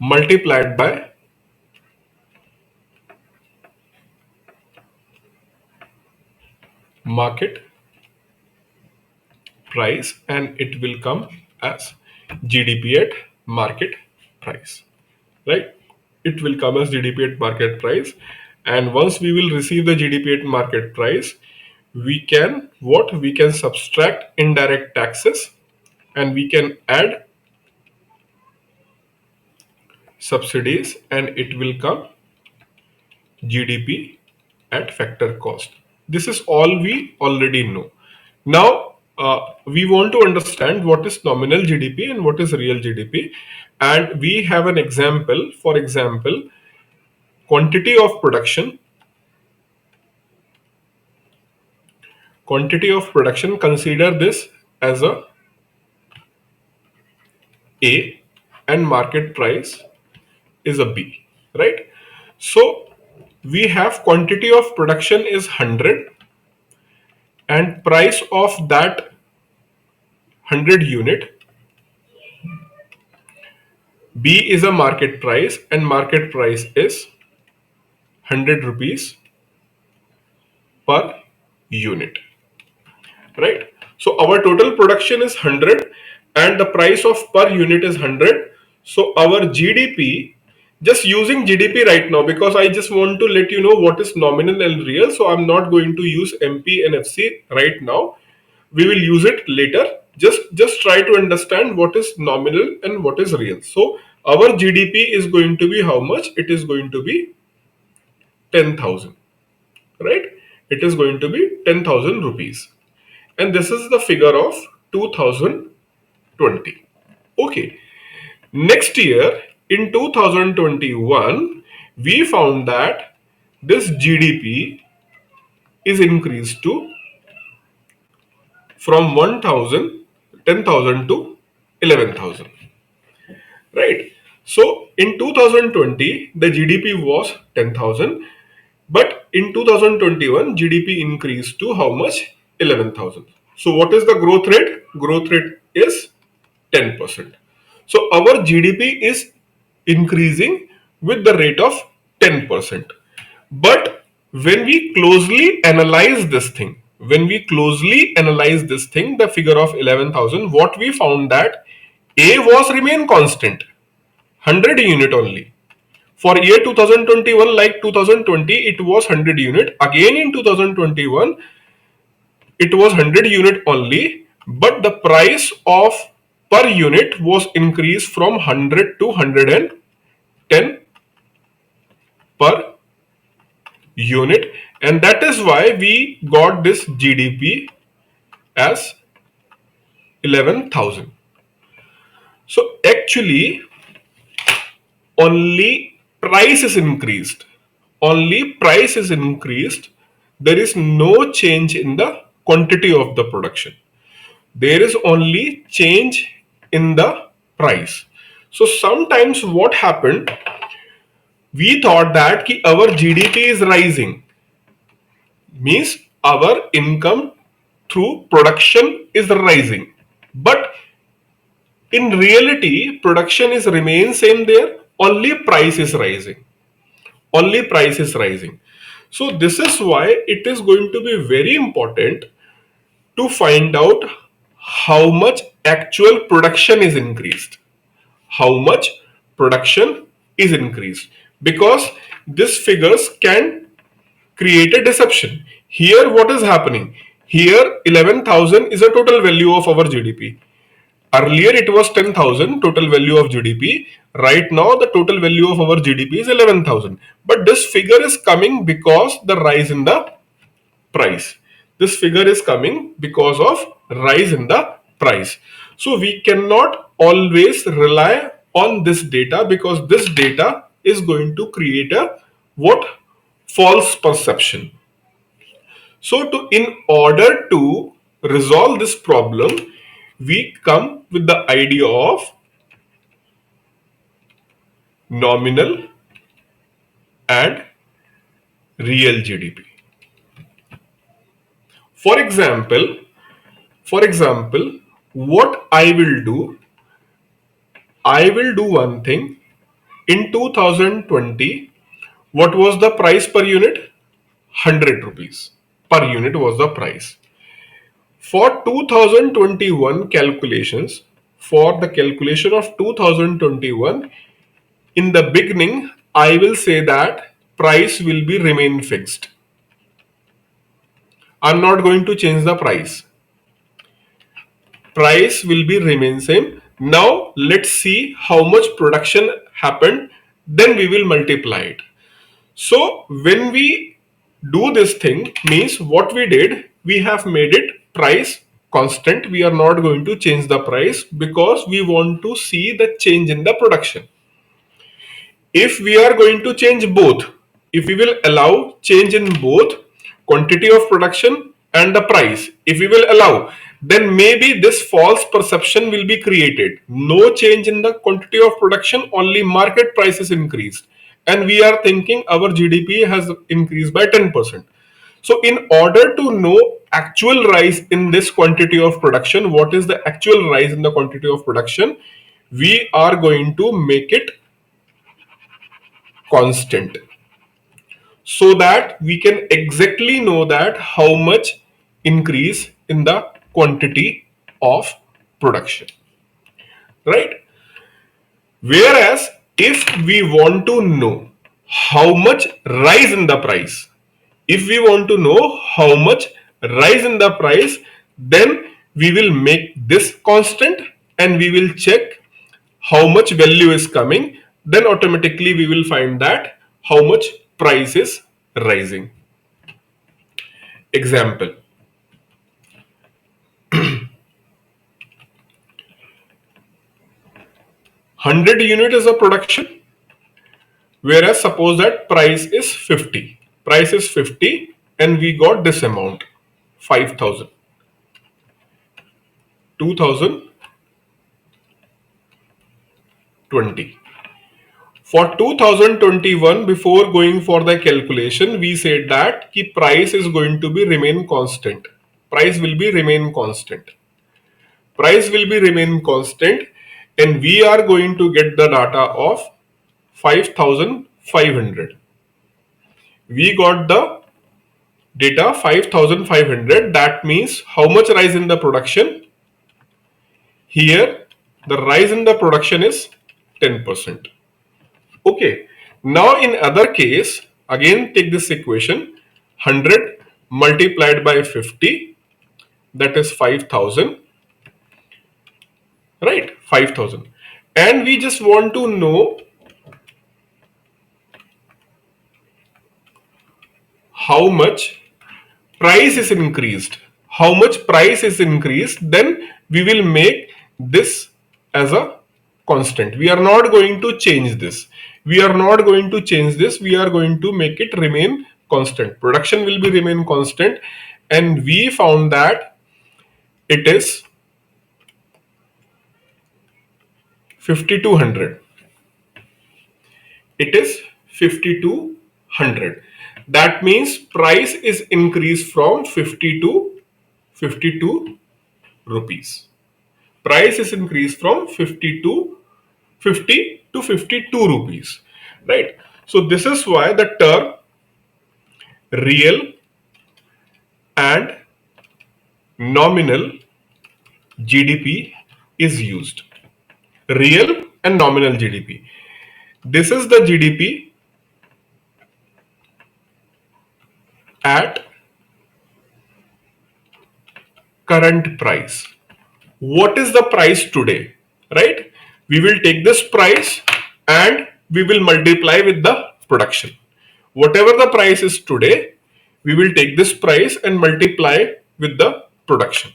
multiplied by market price, and it will come as GDP at market price, right? It will come as GDP at market price, and once we will receive the GDP at market price, we can subtract indirect taxes, and we can add subsidies, and it will come GDP at factor cost. This is all we already know. Now, we want to understand what is nominal GDP and what is real GDP. And we have an example. For example, quantity of production. Quantity of production, consider this as A, and market price is a B, right? So, we have quantity of production is 100 and price of that 100 unit. B is a market price and market price is 100 rupees per unit, right? So our total production is 100 and the price of per unit is 100. So our GDP, just using GDP right now, because I just want to let you know what is nominal and real. So I'm not going to use MP and FC right now. We will use it later. Just try to understand what is nominal and what is real. So our GDP is going to be how much? It is going to be 10,000, right? It is going to be 10,000 rupees. And this is the figure of 2020. Okay. Next year, in 2021, we found that this GDP is increased to from 1,000, 10,000 to 11,000. Right? So in 2020, the GDP was 10,000, but in 2021, GDP increased to how much? 11,000. So what is the growth rate? Growth rate is 10%. So our GDP is increasing with the rate of 10%. But when we closely analyze this thing, the figure of 11,000, what we found that A was remain constant, 100 unit only. For year 2021, like 2020, it was 100 unit. Again in 2021, it was 100 unit only, but the price of per unit was increased from 100 to 110 per unit, and that is why we got this GDP as 11,000. So actually only price is increased. There is no change in the quantity of the production. There is only change in the price. So sometimes what happened, we thought that our GDP is rising, means our income through production is rising, but in reality production is remain same there, only price is rising. So this is why it is going to be very important to find out how much actual production is increased, because these figures can create a deception. Here what is happening? Here 11,000 is a total value of our GDP. Earlier it was 10,000 total value of GDP. Right now the total value of our GDP is 11,000. But this figure is coming because the rise in the price. This figure is coming because of rise in the price. So we cannot always rely on this data, because this data is going to create a what? False perception. So in order to resolve this problem, we come with the idea of nominal and real GDP. For example, what I will do one thing. In 2020, what was the price per unit? 100 rupees per unit was the price. For 2021 calculations, for the calculation of 2021, in the beginning, I will say that price will be remain fixed. I'm not going to change the price. Price will be remain same. Now let's see how much production happened, then we will multiply it. So when we do this thing, means what we did, we have made it price constant. We are not going to change the price because we want to see the change in the production. If we are going to change both, if we will allow change in both quantity of production and the price, if we will allow, then maybe this false perception will be created. No change in the quantity of production, only market prices increased, and we are thinking our GDP has increased by 10%. So in order to know actual rise in this quantity of production, what is the actual rise in the quantity of production, we are going to make it constant, so that we can exactly know that how much increase in the quantity of production, right? Whereas if we want to know how much rise in the price, if we want to know how much rise in the price, then we will make this constant and we will check how much value is coming, then automatically we will find that how much price is rising. Example, 100 unit is a production, whereas suppose that price is 50 and we got this amount 5000, 2020. For 2021, before going for the calculation, we said that the price is going to be remain constant. Price will be remain constant. Price will be remain constant, and we are going to get the data of 5500. We got the data 5500. That means how much rise in the production? Here, the rise in the production is 10%. Okay, now in other case, again take this equation 100 multiplied by 50, that is 5000, right? 5000. And we just want to know how much price is increased. How much price is increased, then we will make this as a constant. We are not going to change this. We are not going to change this. We are going to make it remain constant. Production will be remain constant, and we found that it is 5200. It is 5200. That means price is increased from 50 to 52 rupees. Price is increased from 50 to 52 rupees, right? So this is why the term real and nominal GDP is used. Real and nominal GDP. This is the GDP at current price. What is the price today, right? We will take this price and we will multiply with the production. Whatever the price is today, we will take this price and multiply with the production,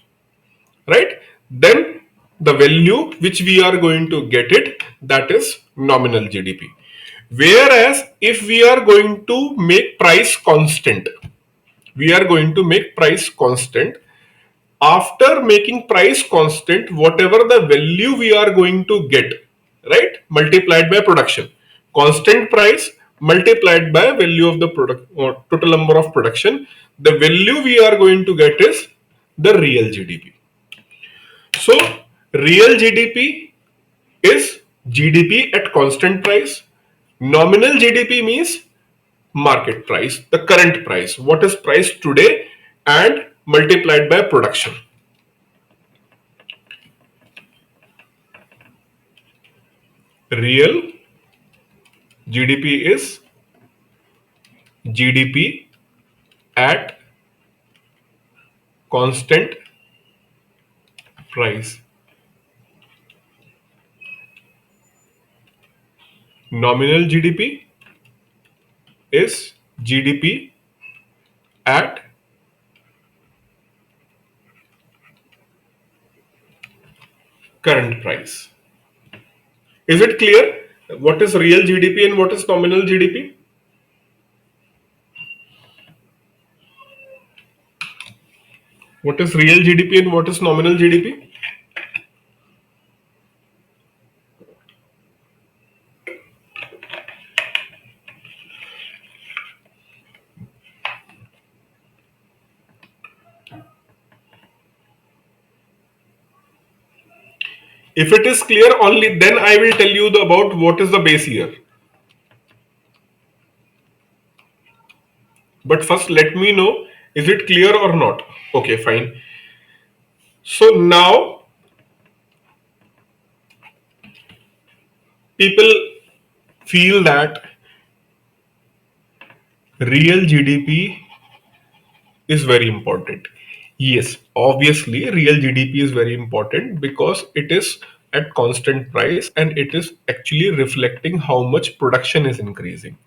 right? Then the value which we are going to get it, that is nominal GDP. Whereas if we are going to make price constant, we are going to make price constant. After making price constant, whatever the value we are going to get, right, multiplied by production. Constant price multiplied by value of the product or total number of production, the value we are going to get is the real GDP. So real GDP is GDP at constant price. Nominal GDP means market price, the current price, what is price today, and multiplied by production. Real GDP is GDP at constant price. Nominal GDP is GDP at current price. Is it clear what is real GDP and what is nominal GDP? What is real GDP and what is nominal GDP? If it is clear, only then I will tell you about what is the base year. But first let me know, is it clear or not? Okay, fine. So now people feel that real GDP is very important. Yes, obviously, real GDP is very important because it is at constant price and it is actually reflecting how much production is increasing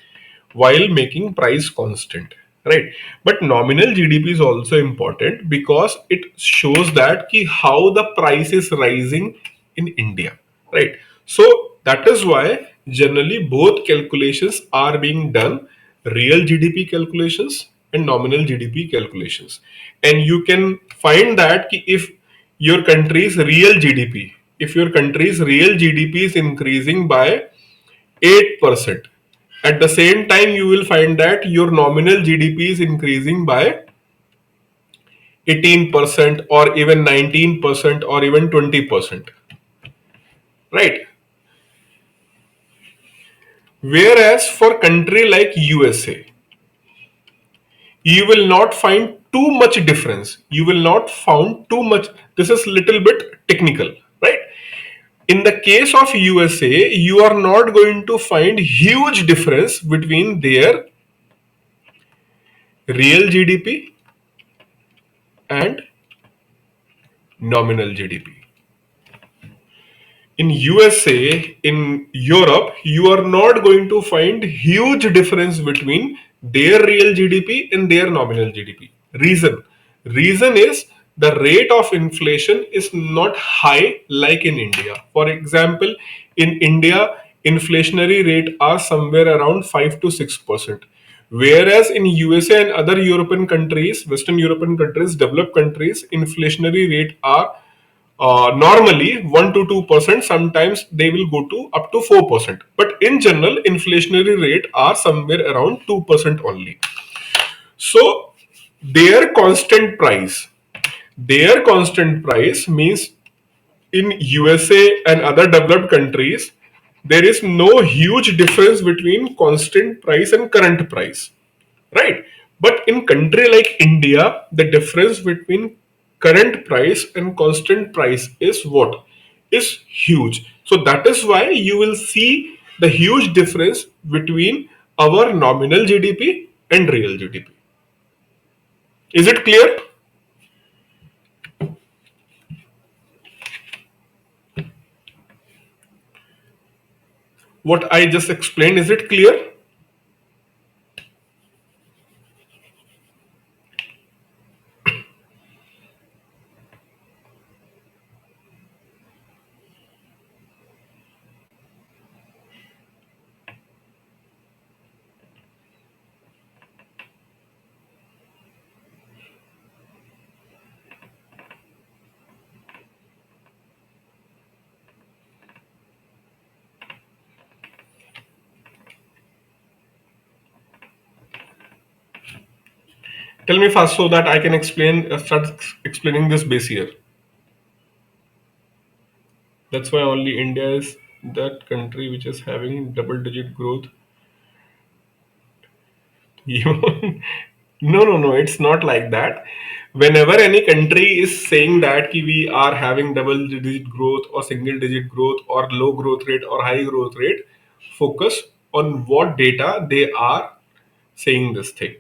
while making price constant, right? But nominal GDP is also important because it shows that ki how the price is rising in India, right? So that is why generally both calculations are being done, real GDP calculations and nominal GDP calculations. And you can find that ki if your country's real GDP, if your country's real GDP is increasing by 8%. At the same time, you will find that your nominal GDP is increasing by 18% or even 19% or even 20%. Right? Whereas for country like USA, you will not find too much difference. You will not found too much. This is little bit technical, right? In the case of USA, you are not going to find huge difference between their real GDP and nominal GDP. In USA, in Europe, you are not going to find huge difference between their real GDP and their nominal GDP. Reason is the rate of inflation is not high like in India. For example, in India, inflationary rate are somewhere around 5 to 6%. Whereas in USA and other European countries, Western European countries, developed countries, inflationary rate are normally 1 to 2%. Sometimes they will go to up to 4%, but in general inflationary rate are somewhere around 2% only. So their constant price their constant price means in USA and other developed countries there is no huge difference between constant price and current price, right? But in country like India, the difference between current price and constant price is what is huge. So that is why you will see the huge difference between our nominal GDP and real GDP. Is it clear? What I just explained, is it clear? Tell me fast so that I can start explaining this base here. That's why only India is that country which is having double digit growth. No, no, no, it's not like that. Whenever any country is saying that ki we are having double digit growth or single digit growth or low growth rate or high growth rate, focus on what data they are saying this thing.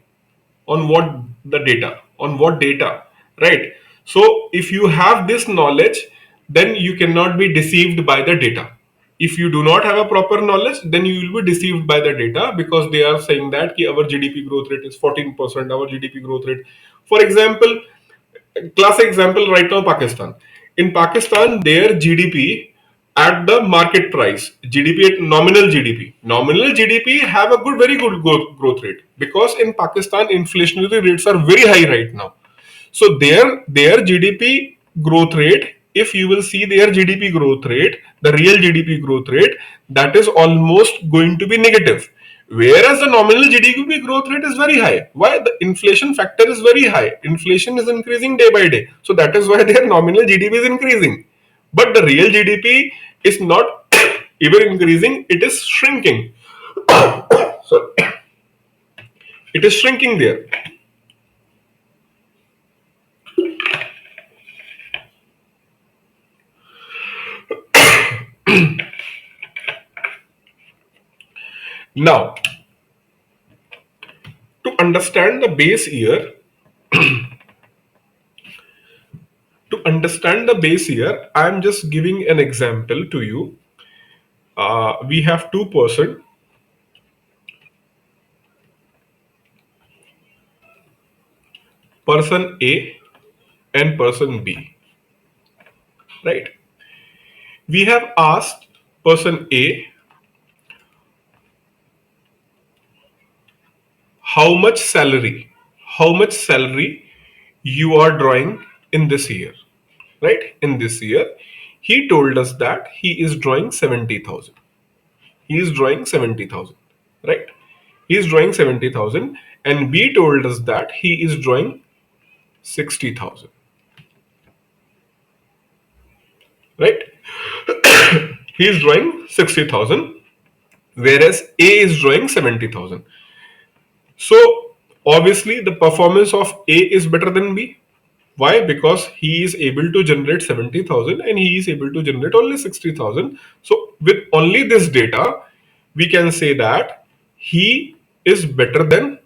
On what data, right? So if you have this knowledge, then you cannot be deceived by the data. If you do not have a proper knowledge, then you will be deceived by the data because they are saying that ki our GDP growth rate is 14%, our GDP growth rate. For example, classic example right now, Pakistan. In Pakistan, their GDP at the market price, GDP at nominal GDP have a very good growth rate because in Pakistan inflationary rates are very high right now. So their GDP growth rate, if you will see their GDP growth rate, the real GDP growth rate, that is almost going to be negative. Whereas the nominal GDP growth rate is very high. Why? The inflation factor is very high. Inflation is increasing day by day. So that is why their nominal GDP is increasing. But the real GDP is not even increasing, it is shrinking. So it is shrinking there. Now, to understand the base year, I am just giving an example to you. We have person A and person B, right? We have asked person A how much salary, you are drawing in this year, right? In this year, he told us that he is drawing 70,000. He is drawing 70,000, right? He is drawing 70,000, and B told us that he is drawing 60,000, right? He is drawing 60,000, whereas A is drawing 70,000. So obviously the performance of A is better than B. Why? Because he is able to generate 70,000 and he is able to generate only 60,000. So with only this data, we can say that he is better than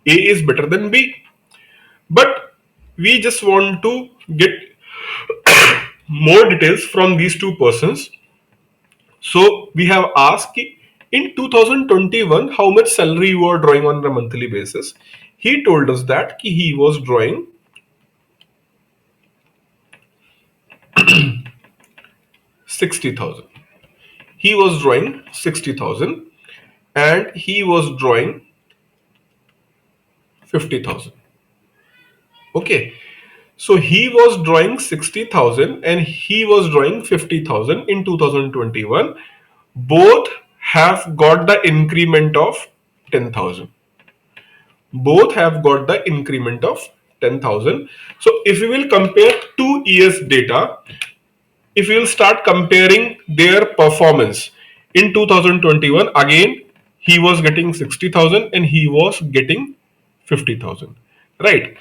A is better than B. But we just want to get more details from these two persons. So we have asked in 2021 how much salary you are drawing on a monthly basis. He told us that he was drawing 60,000. He was drawing 60,000 and he was drawing 50,000. Okay. So he was drawing 60,000 and he was drawing 50,000 in 2021. Both have got the increment of 10,000. Both have got the increment of 10,000. So if we will compare 2 years data, if we will start comparing their performance in 2021, again he was getting 60,000 and he was getting 50,000, right?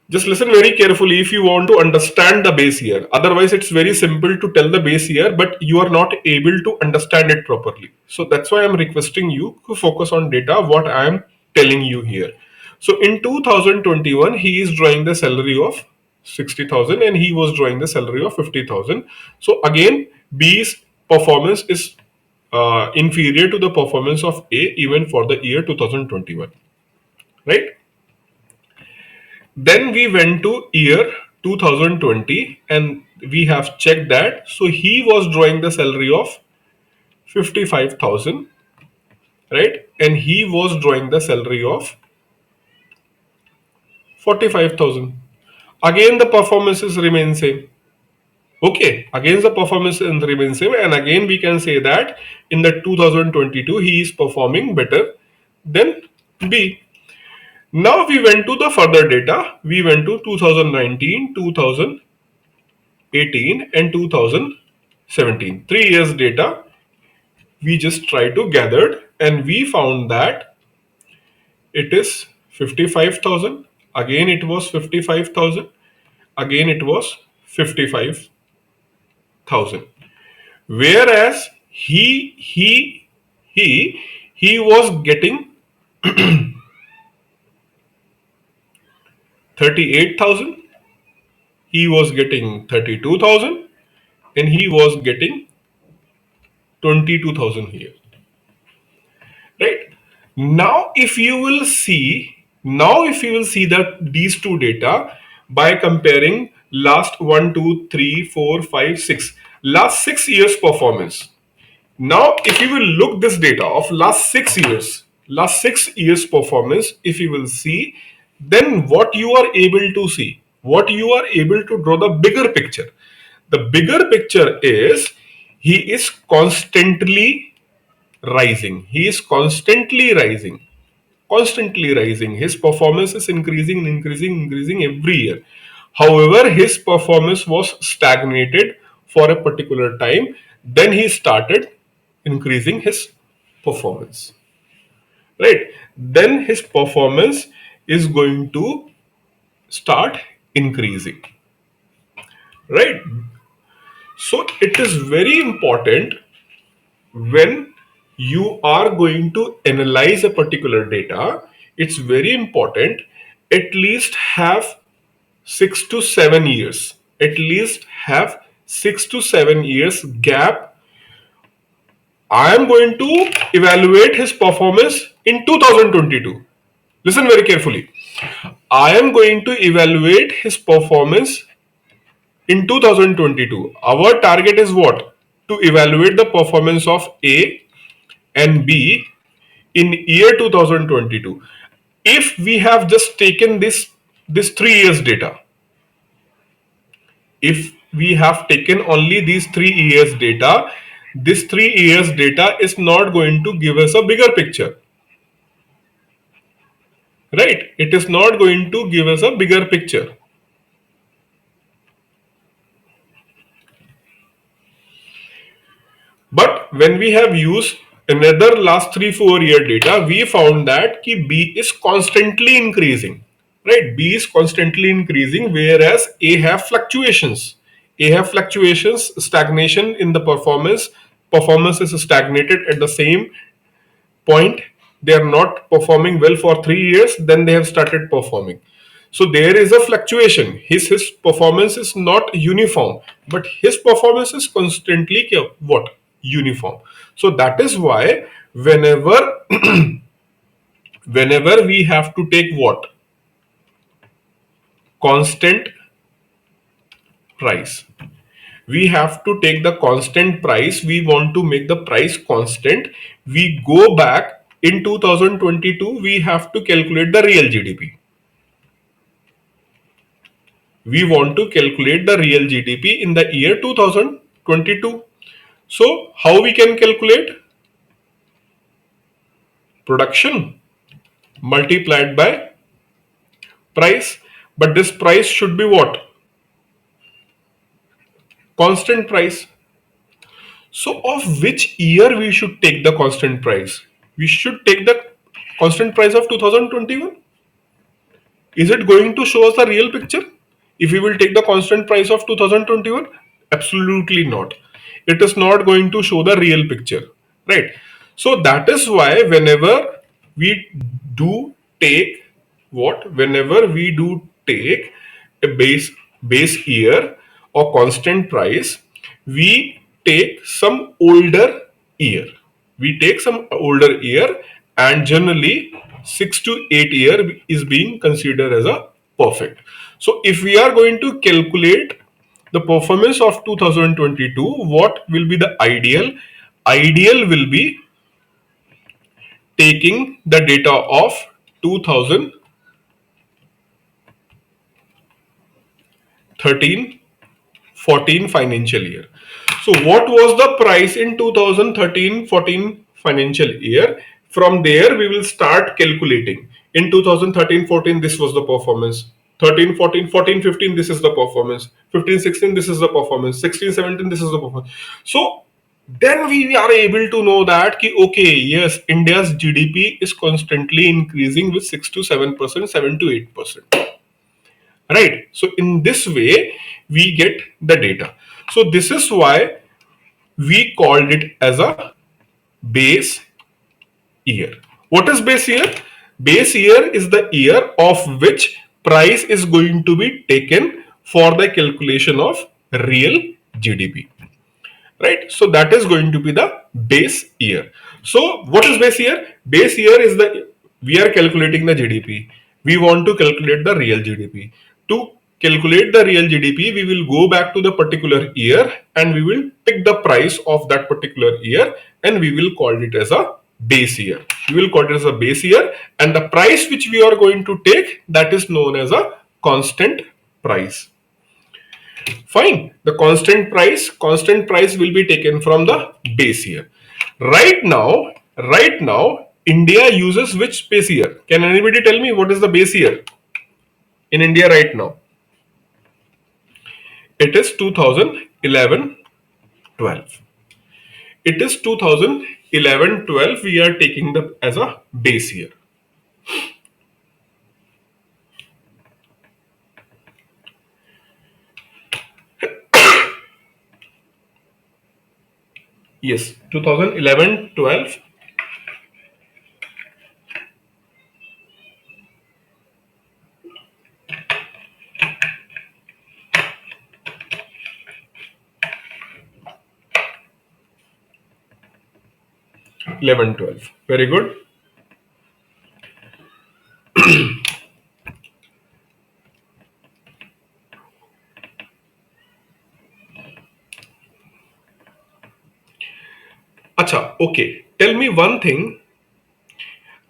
Just listen very carefully if you want to understand the base year. Otherwise, it's very simple to tell the base year, but you are not able to understand it properly. So that's why I'm requesting you to focus on data, what I am telling you here. So in 2021, he is drawing the salary of 60,000 and he was drawing the salary of 50,000. So again, B's performance is inferior to the performance of A even for the year 2021, right? Then we went to year 2020 and we have checked that. So he was drawing the salary of 55,000, right? And he was drawing the salary of 45,000. Again, the performances remain same. Okay, again the performance remains same, and again we can say that in the 2022 he is performing better than B. Now we went to the further data. We went to 2019, 2018 and 2017. 3 years data we just tried to gather and we found that it is 55,000. Again it was 55,000. Again it was 55,000. Whereas he was getting 38,000, he was getting 32,000, and he was getting 22,000 here, right? Now if you will see that these two data by comparing last 1, 2, 3, 4, 5, 6 last 6 years performance. Now if you will look this data of last 6 years performance, if you will see, then what you are able to see, what you are able to draw the bigger picture. The bigger picture is he is constantly rising. He is constantly rising. Constantly rising. His performance is increasing every year. However, his performance was stagnated for a particular time. Then he started increasing his performance. Right? Then his performance is going to start increasing. Right? So it is very important when you are going to analyze a particular data, it's very important at least have 6 to 7 years. At least have 6 to 7 years gap. I am going to evaluate his performance in 2022. Listen very carefully. I am going to evaluate his performance in 2022. Our target is what? To evaluate the performance of A and B in year 2022. If we have just taken this 3 years data, if we have taken only these 3 years data, this 3 years data is not going to give us a bigger picture, right? It is not going to give us a bigger picture. But when we have used another last 3-4 year data, we found that B is constantly increasing, right? B is constantly increasing, whereas A have fluctuations. A have fluctuations, stagnation in the performance. Performance is stagnated at the same point. They are not performing well for 3 years, then they have started performing. So there is a fluctuation. His performance is not uniform, but his performance is constantly what? Uniform. So that is why whenever whenever we have to take what? Constant price. We have to take the constant price. We want to make the price constant. We go back in 2022, we have to calculate the real GDP. We want to calculate the real GDP in the year 2022. So how we can calculate? Production multiplied by price. But this price should be what? Constant price. So of which year we should take the constant price? We should take the constant price of 2021. Is it going to show us the real picture if we will take the constant price of 2021? Absolutely not. It is not going to show the real picture, right? So that is why whenever we do take what? Whenever we do take a base year or constant price, we take some older year. We take some older year, and generally 6 to 8 year is being considered as a perfect. So if we are going to calculate the performance of 2022, what will be the ideal? Ideal will be taking the data of 2013 14 financial year. So what was the price in 2013-14 financial year? From there we will start calculating. In 2013-14 this was the performance. 13-14, 14-15 this is the performance. 15-16 this is the performance. 16-17 this is the performance. So then we are able to know that okay, yes, India's GDP is constantly increasing with 6 to 7%, 7 to 8%. Right? So in this way we get the data. So this is why we called it as a base year. What is base year? Base year is the year of which price is going to be taken for the calculation of real GDP. Right? So that is going to be the base year. So what is base year? Base year is we are calculating the GDP. We want to calculate the real GDP. To calculate the real GDP, we will go back to the particular year and we will pick the price of that particular year and we will call it as a base year. We will call it as a base year, and the price which we are going to take, that is known as a constant price. Fine. The constant price will be taken from the base year. Right now, India uses which base year? Can anybody tell me what is the base year in India right now? It is 2011-12. It is 2011-12. We are taking the as a base year. Yes, 2011-12 11, 12. Very good. Acha, okay. Tell me one thing.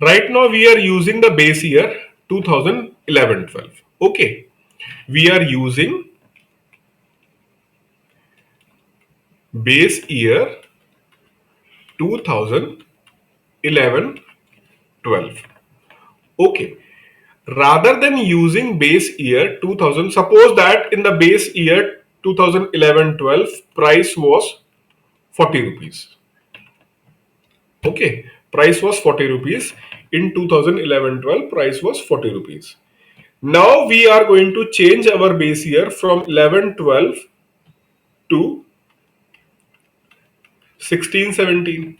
Right now we are using the base year 2011-12. Okay. We are using base year 2011-12. Okay. Rather than using base year 2000, suppose that in the base year 2011-12 price was 40 rupees. Okay, price was 40 rupees. In 2011-12 price was 40 rupees. Now we are going to change our base year from 11-12 to 16-17.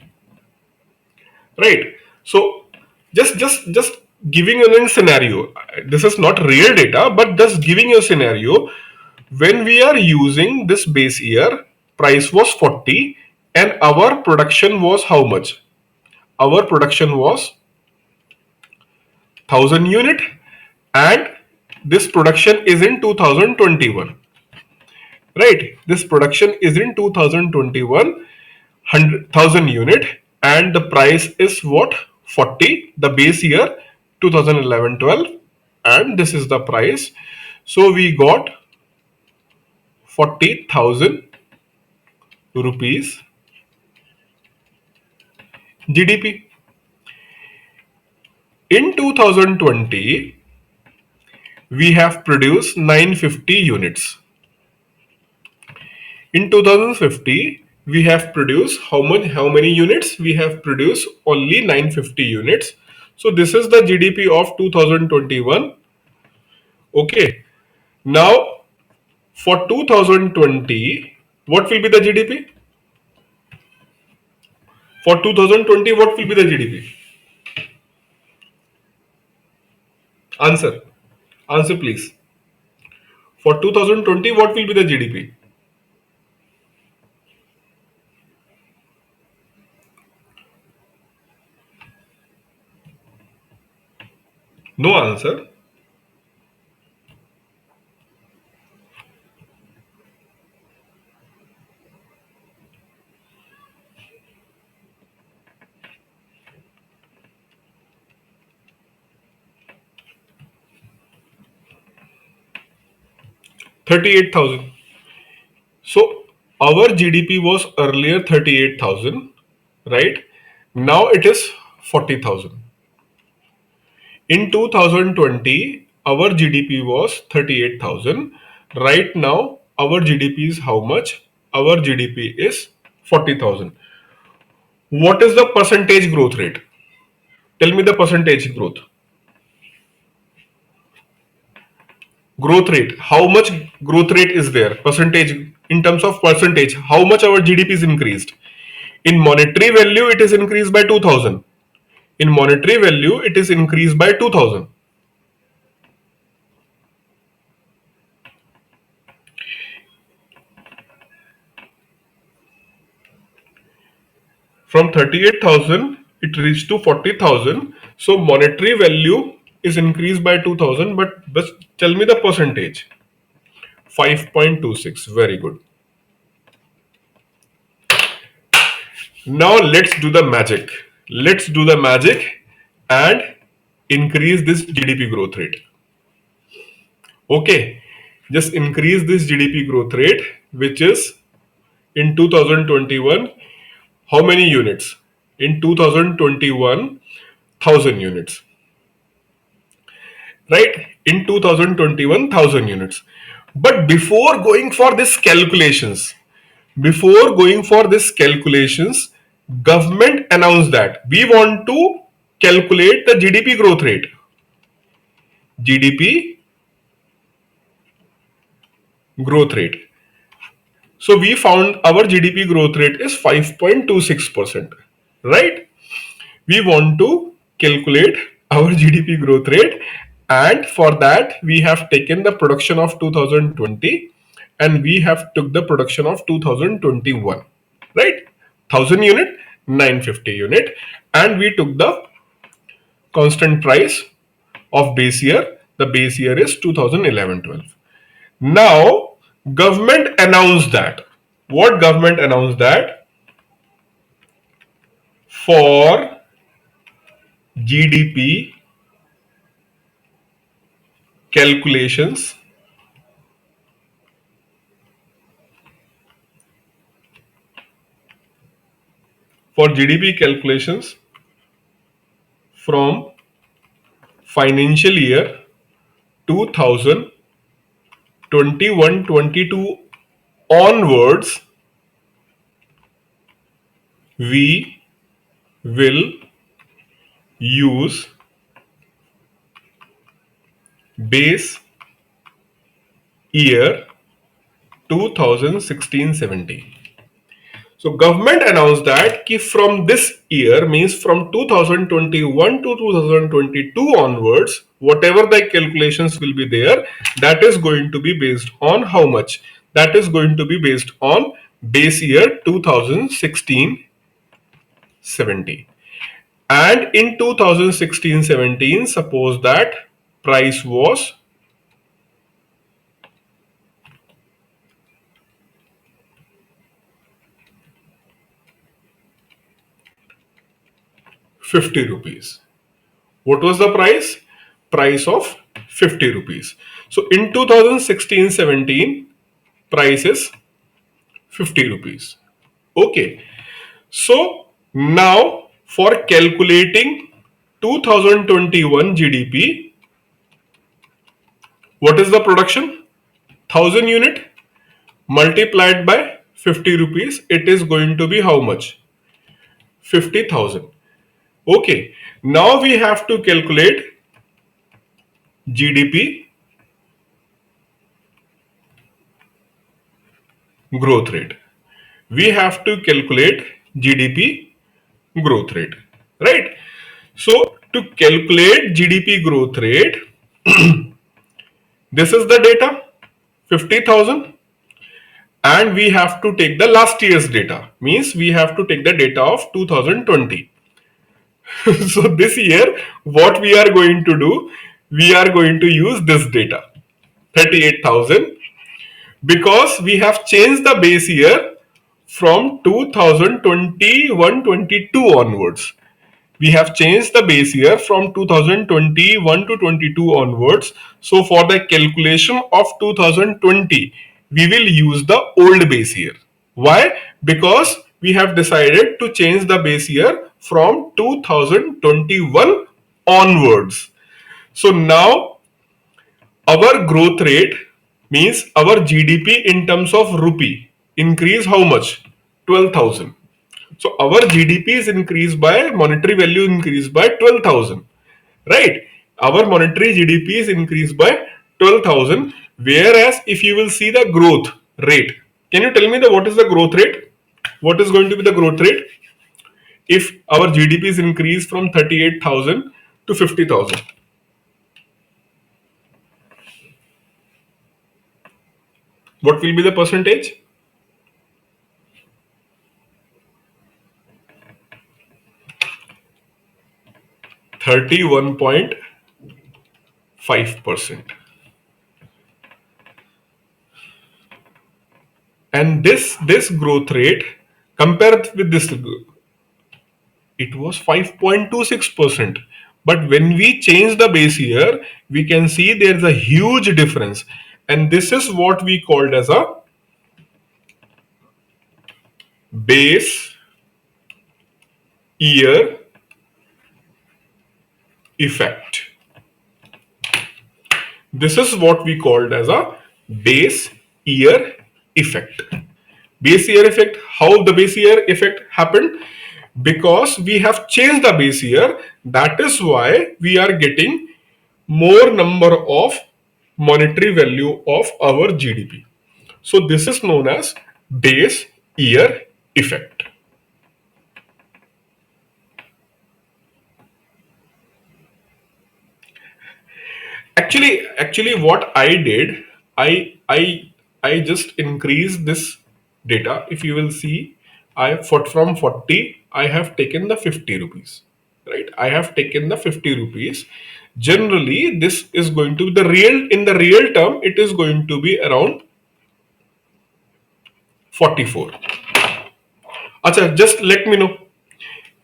Right. So just giving you a scenario. This is not real data, but just giving you a scenario. When we are using this base year, price was 40 and our production was how much? Our production was 1000 unit, and this production is in 2021. Right? This production is in 2021, 100,000 unit, and the price is what? 40, the base year 2011-12, and this is the price. So we got 40,000 rupees GDP. In 2020, we have produced 950 units. In 2050, we have produced how many units? We have produced only 950 units. So this is the GDP of 2021. Okay. Now for 2020, what will be the GDP? For 2020, what will be the GDP? Answer. Answer please. For 2020, what will be the GDP? No answer. 38,000. So our GDP was earlier 38,000, right? Now it is 40,000. In 2020, our GDP was 38,000. Right now, our GDP is how much? Our GDP is 40,000. What is the percentage growth rate? Tell me the percentage growth. Growth rate. How much growth rate is there? Percentage, in terms of percentage, how much our GDP is increased? In monetary value, it is increased by 2000. In monetary value, it is increased by 2000. From 38,000, it reached to 40,000. So monetary value is increased by 2000, but tell me the percentage. 5.26. Very good. Now let's do the magic. Let's do the magic and increase this GDP growth rate. Okay, just increase this GDP growth rate, which is in 2021, how many units? In 2021, 1000 units. Right? In 2021, 1000 units. But before going for this calculations, government announced that we want to calculate the GDP growth rate. GDP growth rate. So we found our GDP growth rate is 5.26%. Right? We want to calculate our GDP growth rate, and for that we have taken the production of 2020 and we have took the production of 2021, right? 1000 unit, 950 unit, and we took the constant price of base year. The base year is 2011-12. Now, government announced that. What government announced that? For GDP calculations, from financial year 2021-22 onwards, we will use base year 2016-17. So government announced that कि from this year, means from 2021 to 2022 onwards, whatever the calculations will be there, that is going to be based on how much? That is going to be based on base year 2016-17. And in 2016-17, suppose that price was 50 rupees. What was the price? Price of 50 rupees. So in 2016-17, price is 50 rupees. Okay. So now for calculating 2021 GDP, what is the production? 1000 unit multiplied by 50 rupees, it is going to be how much? 50,000. Okay. Now we have to calculate GDP growth rate. We have to calculate GDP growth rate, right? So to calculate GDP growth rate, this is the data, 50,000, and we have to take the last year's data, means we have to take the data of 2020. So this year, what we are going to do, we are going to use this data, 38,000, because we have changed the base year from 2021-22 onwards. We have changed the base year from 2021 to 22 onwards. So for the calculation of 2020, we will use the old base year. Why? Because we have decided to change the base year from 2021 onwards. So now our growth rate, means our GDP in terms of rupee, increase how much? 12,000. So our GDP is increased by, monetary value increased by 12,000, right? Our monetary GDP is increased by 12,000. Whereas if you will see the growth rate, can you tell me what is the growth rate? What is going to be the growth rate if our GDP is increased from 38,000 to 50,000? What will be the percentage? 31.5%. And this growth rate, compared with this, it was 5.26%. But when we change the base year, we can see there's a huge difference. And this is what we called as a base year effect. This is what we called as a base year effect. Base year effect, how the base year effect happened? Because we have changed the base year, that is why we are getting more number of monetary value of our GDP. So this is known as base year effect. Actually what I did, I just increased this data. If you will see, from 40 I have taken the 50 rupees, right? I have taken the 50 rupees. Generally this is going to be the real, in the real term it is going to be around 44. Acha, just let me know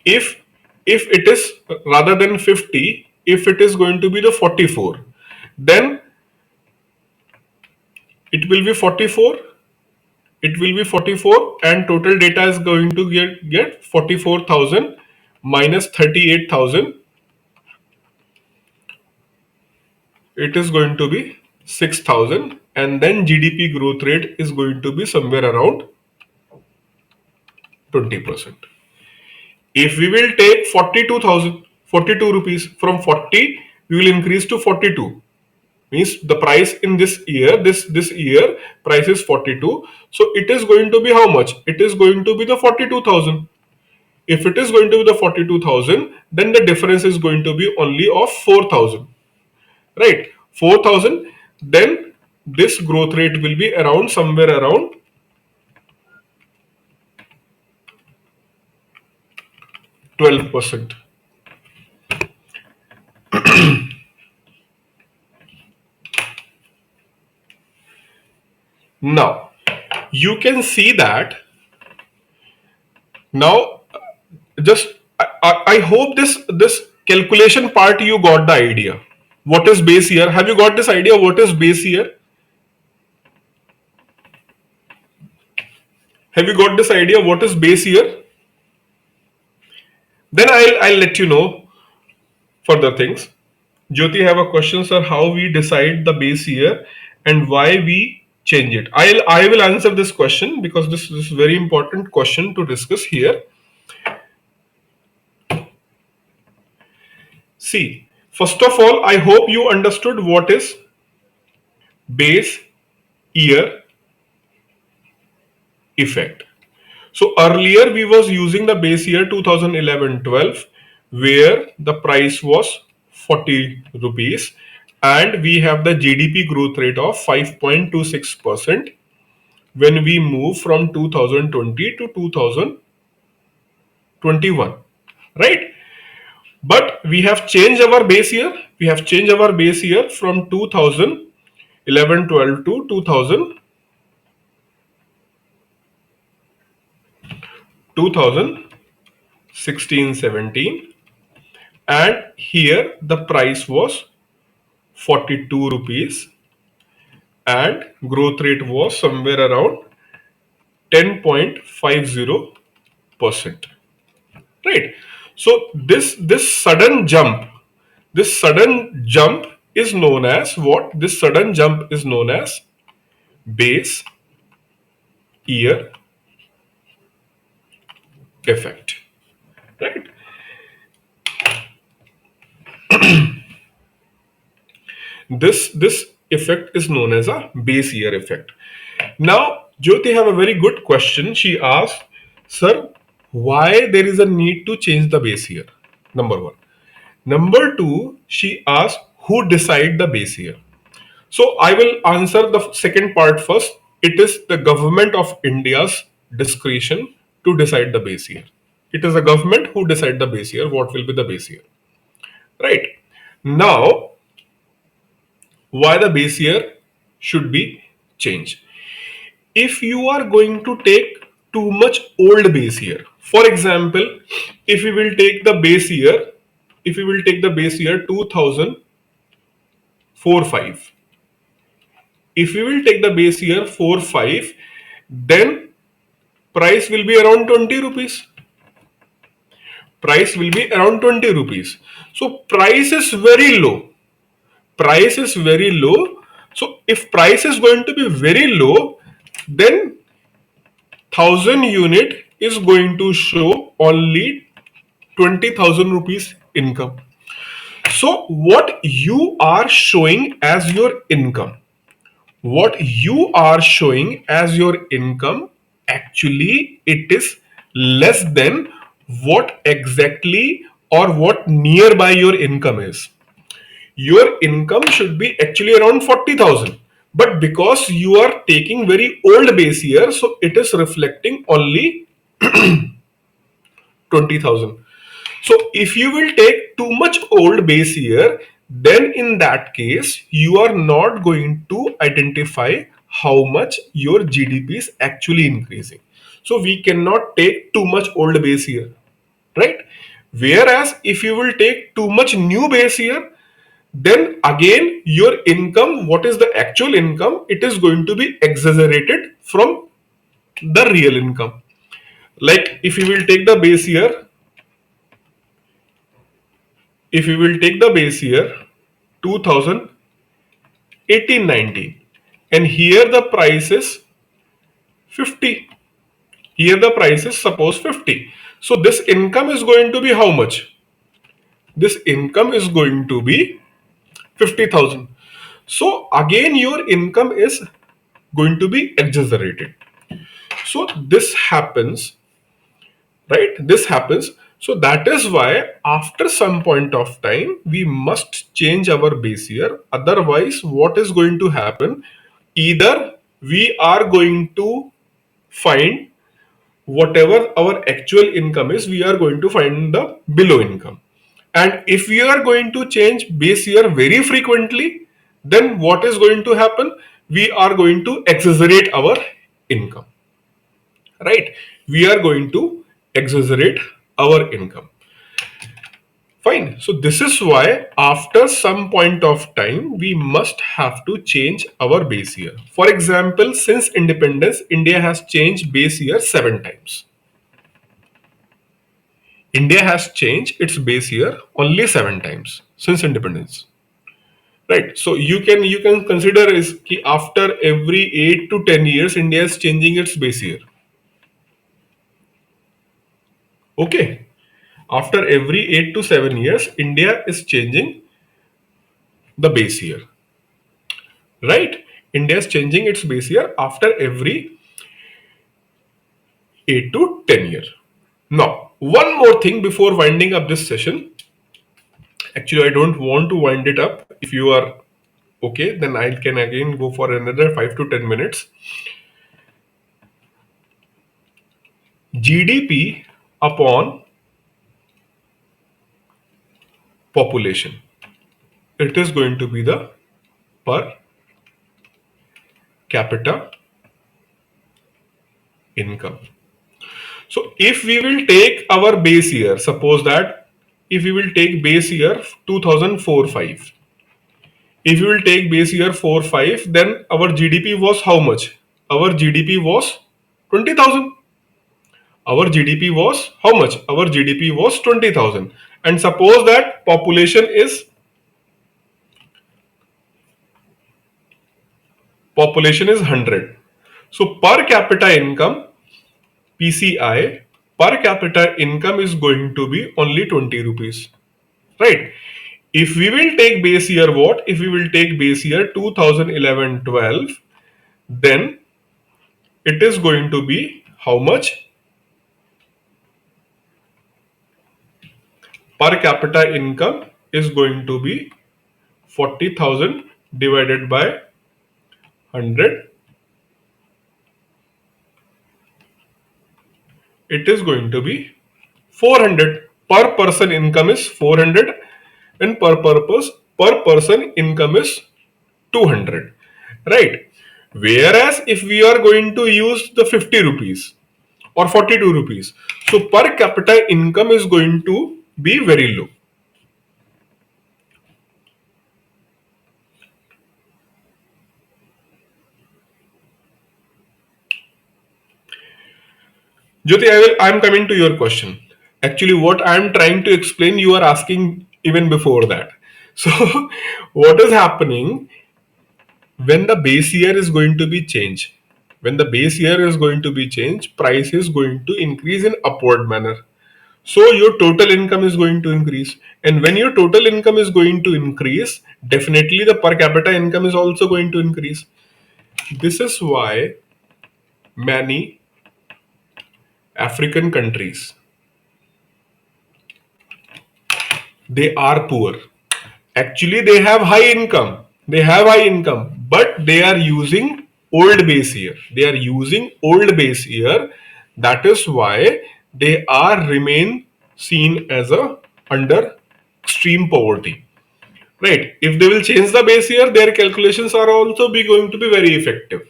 if it is rather than 50, if it is going to be the 44, then it will be 44, it will be 44, and total data is going to get 44,000 minus 38,000, it is going to be 6,000, and then GDP growth rate is going to be somewhere around 20%. If we will take 42,000, 42 rupees, from 40 we will increase to 42, means the price in this year, this year price is 42, so it is going to be how much? It is going to be the 42,000. If it is going to be the 42,000, then the difference is going to be only of 4,000, right? 4,000, then this growth rate will be around somewhere around 12%. Now you can see that now, just I hope this calculation part you got the idea. What is base year? Have you got this idea? What is base year? Have you got this idea? What is base year? Then I'll let you know further things. Jyoti have a question, sir. How we decide the base year and why we change it? I will answer this question because this is a very important question to discuss here. See, first of all, I hope you understood what is base year effect. So earlier we was using the base year 2011-12 where the price was 40 rupees and we have the GDP growth rate of 5.26% when we move from 2020 to 2021, right? But we have changed our base year. We have changed our base year from 2011-12 to 2016-17, and here the price was 42 rupees and growth rate was somewhere around 10.50%, right? So this sudden jump, is known as what? This sudden jump is known as base year effect, right? This effect is known as a base year effect. Now Jyoti have a very good question. She asked, sir, why there is a need to change the base year? Number one. Number two, she asked, who decide the base year? So I will answer the second part first. It is the government of India's discretion to decide the base year. It is the government who decide the base year, what will be the base year, right? Now, why the base year should be changed? If you are going to take too much old base year, for example, if we will take the base year, 2004-5, if we will take the base year 4-5, then price will be around 20 rupees. Price will be around 20 rupees. So price is very low. Price is very low. So if price is going to be very low, then 1000 unit is going to show only 20,000 rupees income. So what you are showing as your income, actually it is less than what exactly or what nearby your income is. Your income should be actually around 40,000, but because you are taking very old base year, so it is reflecting only 20,000. So if you will take too much old base year, then in that case, you are not going to identify how much your GDP is actually increasing. So we cannot take too much old base year, right? Whereas if you will take too much new base year, then again your income, what is the actual income, it is going to be exaggerated from the real income. Like if you will take the base year, if you will take the base year 2018-19, and here the price is 50, here the price is suppose 50, so this income is going to be how much? This income is going to be 50,000. So again your income is going to be exaggerated. So this happens, right? This happens. So that is why after some point of time we must change our base year. Otherwise, what is going to happen? Either we are going to find whatever our actual income is, we are going to find the below income. And if we are going to change base year very frequently, then what is going to happen? We are going to exaggerate our income, right? We are going to exaggerate our income. Fine. So this is why after some point of time, we must have to change our base year. For example, since independence, India has changed base year 7 times. India has changed its base year only 7 times since independence. Right. So you can consider is ki after every 8 to 10 years, India is changing its base year. Okay. After every 8 to 7 years, India is changing the base year. Right? India is changing its base year after every 8 to 10 years. Now, one more thing before winding up this session. Actually, I don't want to wind it up. If you are okay, then I can again go for another 5 to 10 minutes. GDP upon population. It is going to be the per capita income. So if we will take our base year, suppose that if we will take base year 2004-5, if you will take base year 4-5, then our GDP was how much? Our GDP was 20,000. Our GDP was how much? Our GDP was 20,000. And suppose that population is 100. So per capita income, PCI, per capita income is going to be only 20 rupees. Right? If we will take base year what? If we will take base year 2011-12, then it is going to be how much? Per capita income is going to be 40,000 divided by 100. It is going to be 400. Per person income is 400, and per person income is 200, right? Whereas if we are going to use the 50 rupees or 42 rupees, so per capita income is going to be very low. Jyoti, I'm coming to your question. Actually, what I'm trying to explain, you are asking even before that. So, what is happening when the base year is going to be changed? When the base year is going to be changed, price is going to increase in upward manner. So your total income is going to increase. And when your total income is going to increase, definitely the per capita income is also going to increase. This is why many African countries, they are poor. Actually, they have high income. They have high income, but they are using old base year. They are using old base year. That is why they are remain seen as a under extreme poverty. Right? If they will change the base year, their calculations are also be going to be very effective.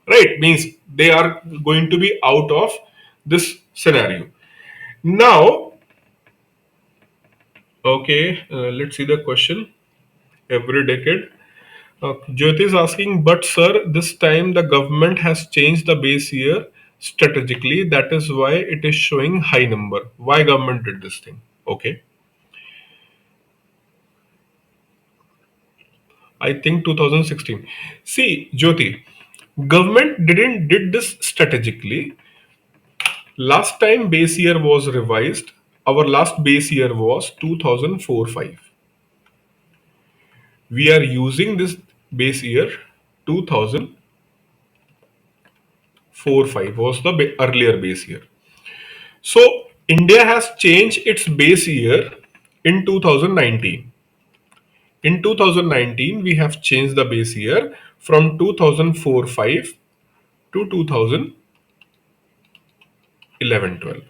Right? Means they are going to be out of this scenario. Now, okay, let's see the question. Every decade. Jyoti is asking, but sir, this time the government has changed the base year strategically. That is why it is showing high number. Why government did this thing? Okay, I think 2016. See, Jyoti, government didn't did this strategically. Last time base year was revised. Our last base year was 2004-5. We are using this base year 2004-5 was the earlier base year. So India has changed its base year in 2019. In 2019, we have changed the base year from 2004-5 to 2011-12.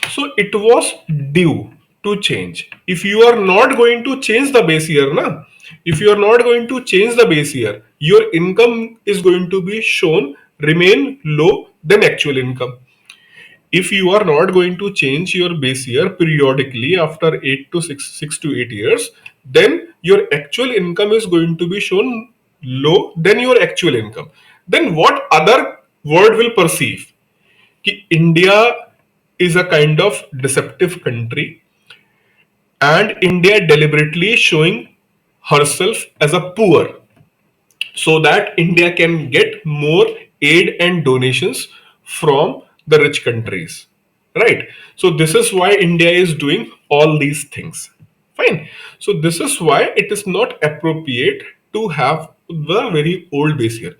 So it was due to change. If you are not going to change the base year, na, if you are not going to change the base year, your income is going to be shown remain low than actual income. If you are not going to change your base year periodically after 8 to 6 to 8 years, then your actual income is going to be shown low than your actual income. Then what other world will perceive कि India is a kind of deceptive country and India deliberately showing herself as a poor so that India can get more aid and donations from the rich countries. Right? So, this is why India is doing all these things. Fine. So, this is why it is not appropriate to have the very old base here.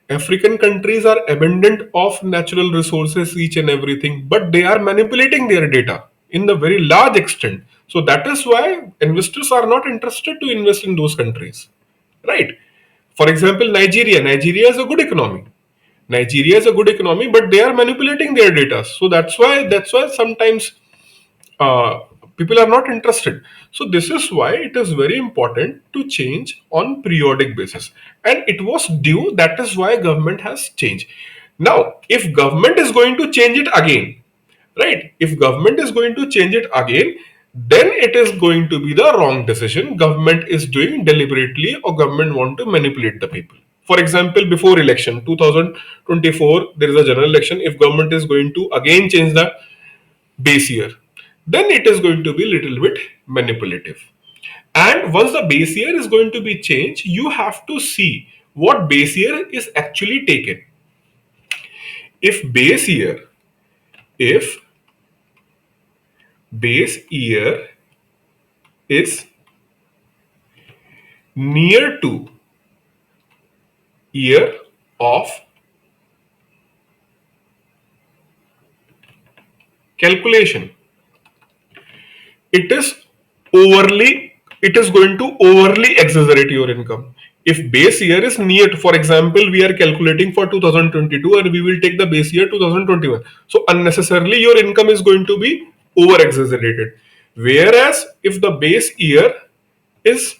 African countries are abundant of natural resources, each and everything, but they are manipulating their data in the very large extent. So that is why investors are not interested to invest in those countries, right? For example, Nigeria. Nigeria is a good economy. Nigeria is a good economy, but they are manipulating their data. So that's why sometimes uh, people are not interested. So this is why it is very important to change on periodic basis, and it was due. That is why government has changed. Now, if government is going to change it again, right? If government is going to change it again, then it is going to be the wrong decision. Government is doing deliberately, or government want to manipulate the people. For example, before election 2024, there is a general election. If government is going to again change the base year, then it is going to be little bit manipulative. And once the base year is going to be changed, you have to see what base year is actually taken. If base year, if base year is near to year of calculation, it is it is going to overly exaggerate your income. If base year is near to, for example, we are calculating for 2022 and we will take the base year 2021, so unnecessarily your income is going to be over exaggerated. Whereas if the base year is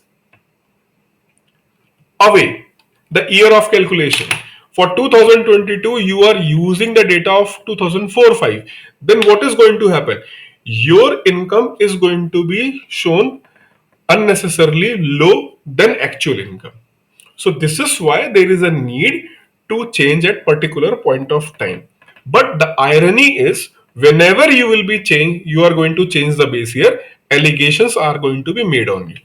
away, the year of calculation, for 2022 you are using the data of 2004-5, then what is going to happen? Your income is going to be shown unnecessarily low than actual income. So this is why there is a need to change at particular point of time. But the irony is, whenever you will be change, you are going to change the base year, allegations are going to be made on you.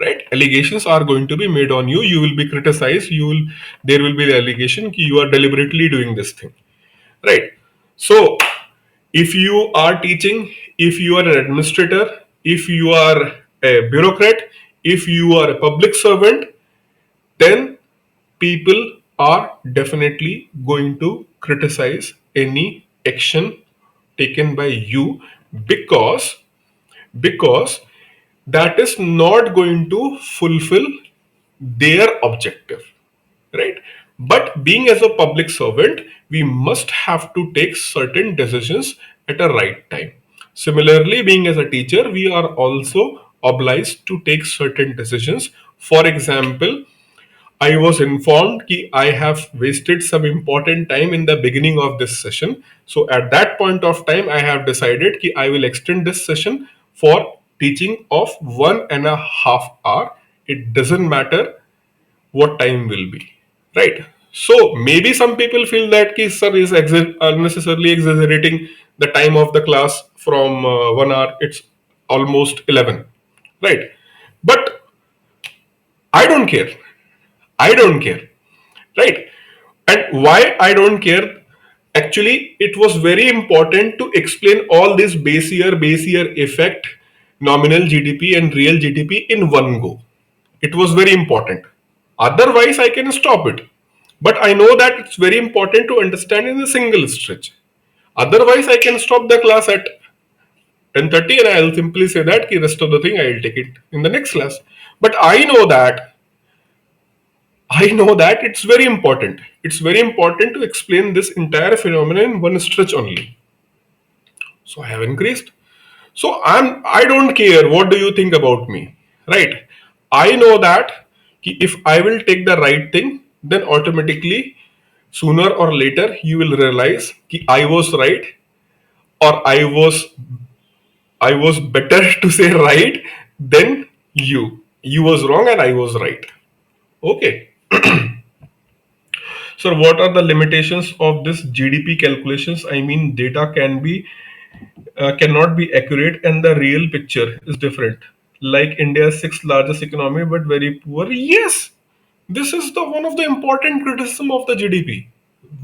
Right? Allegations are going to be made on you. You will be criticized. There will be the allegation that you are deliberately doing this thing. Right? So if you are teaching, if you are an administrator, if you are a bureaucrat, if you are a public servant, then people are definitely going to criticize any action taken by you, because because that is not going to fulfill their objective, right? But being as a public servant, we must have to take certain decisions at a right time. Similarly, being as a teacher, we are also obliged to take certain decisions. For example, I was informed that I have wasted some important time in the beginning of this session. So at that point of time, I have decided that I will extend this session for teaching of 1.5 hour. It doesn't matter what time will be, right? So maybe some people feel that sir is unnecessarily exaggerating the time of the class from 1 hour. It's almost 11, right? But I don't care. I don't care, right? And why I don't care? Actually, it was very important to explain all this base year effect, nominal GDP and real GDP in one go. It was very important. Otherwise, I can stop it. But I know that it's very important to understand in a single stretch. Otherwise, I can stop the class at 10:30 and I'll simply say that the rest of the thing I'll take it in the next class. But I know that it's very important. It's very important to explain this entire phenomenon in one stretch only. So I have increased. So I don't care what do you think about me, right? I know that if I will take the right thing, then automatically sooner or later you will realize that I was right, or I was better to say right than you. You was wrong and I was right. Okay. So what are the limitations of this GDP calculations? I mean, data cannot be accurate and the real picture is different. Like India's sixth largest economy but very poor. Yes, this is the one of the important criticism of the GDP.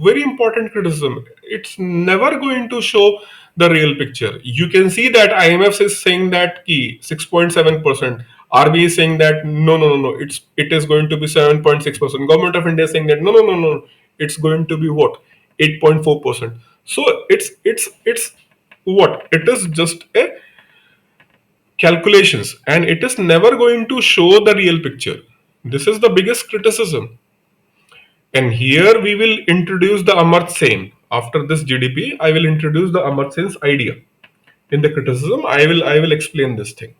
Very important criticism. It's never going to show the real picture. You can see that IMF is saying that key 6.7%. RBI is saying that no. It is going to be 7.6%. Government of India is saying that no. It's going to be what 8.4%. So it's what it is just a calculations and it is never going to show the real picture. This is the biggest criticism. And here we will introduce the Amartya Sen. After this GDP, I will introduce the Amartya Sen's idea. In the criticism, I will explain this thing.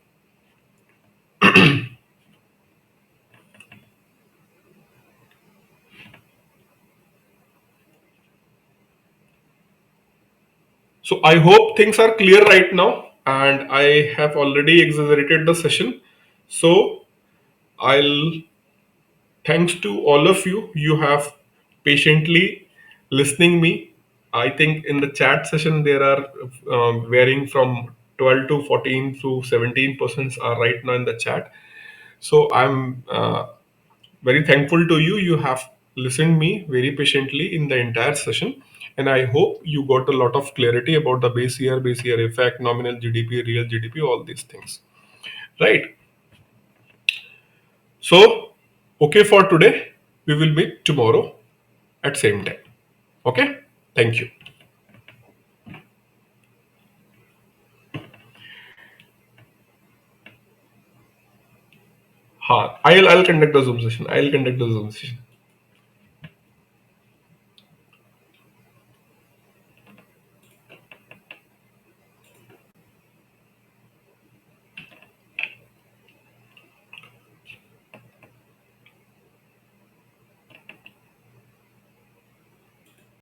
So I hope things are clear right now, and I have already exaggerated the session. So I'll thanks to all of you. You have patiently listening me. I think in the chat session there are varying from 12 to 14 to 17% are right now in the chat. So I'm very thankful to you. You have listened me very patiently in the entire session, and I hope you got a lot of clarity about the base year effect, nominal GDP, real GDP, all these things. Right. So, okay for today. We will meet tomorrow at same time. Okay. Thank you. I'll conduct the Zoom session. I'll conduct the Zoom session.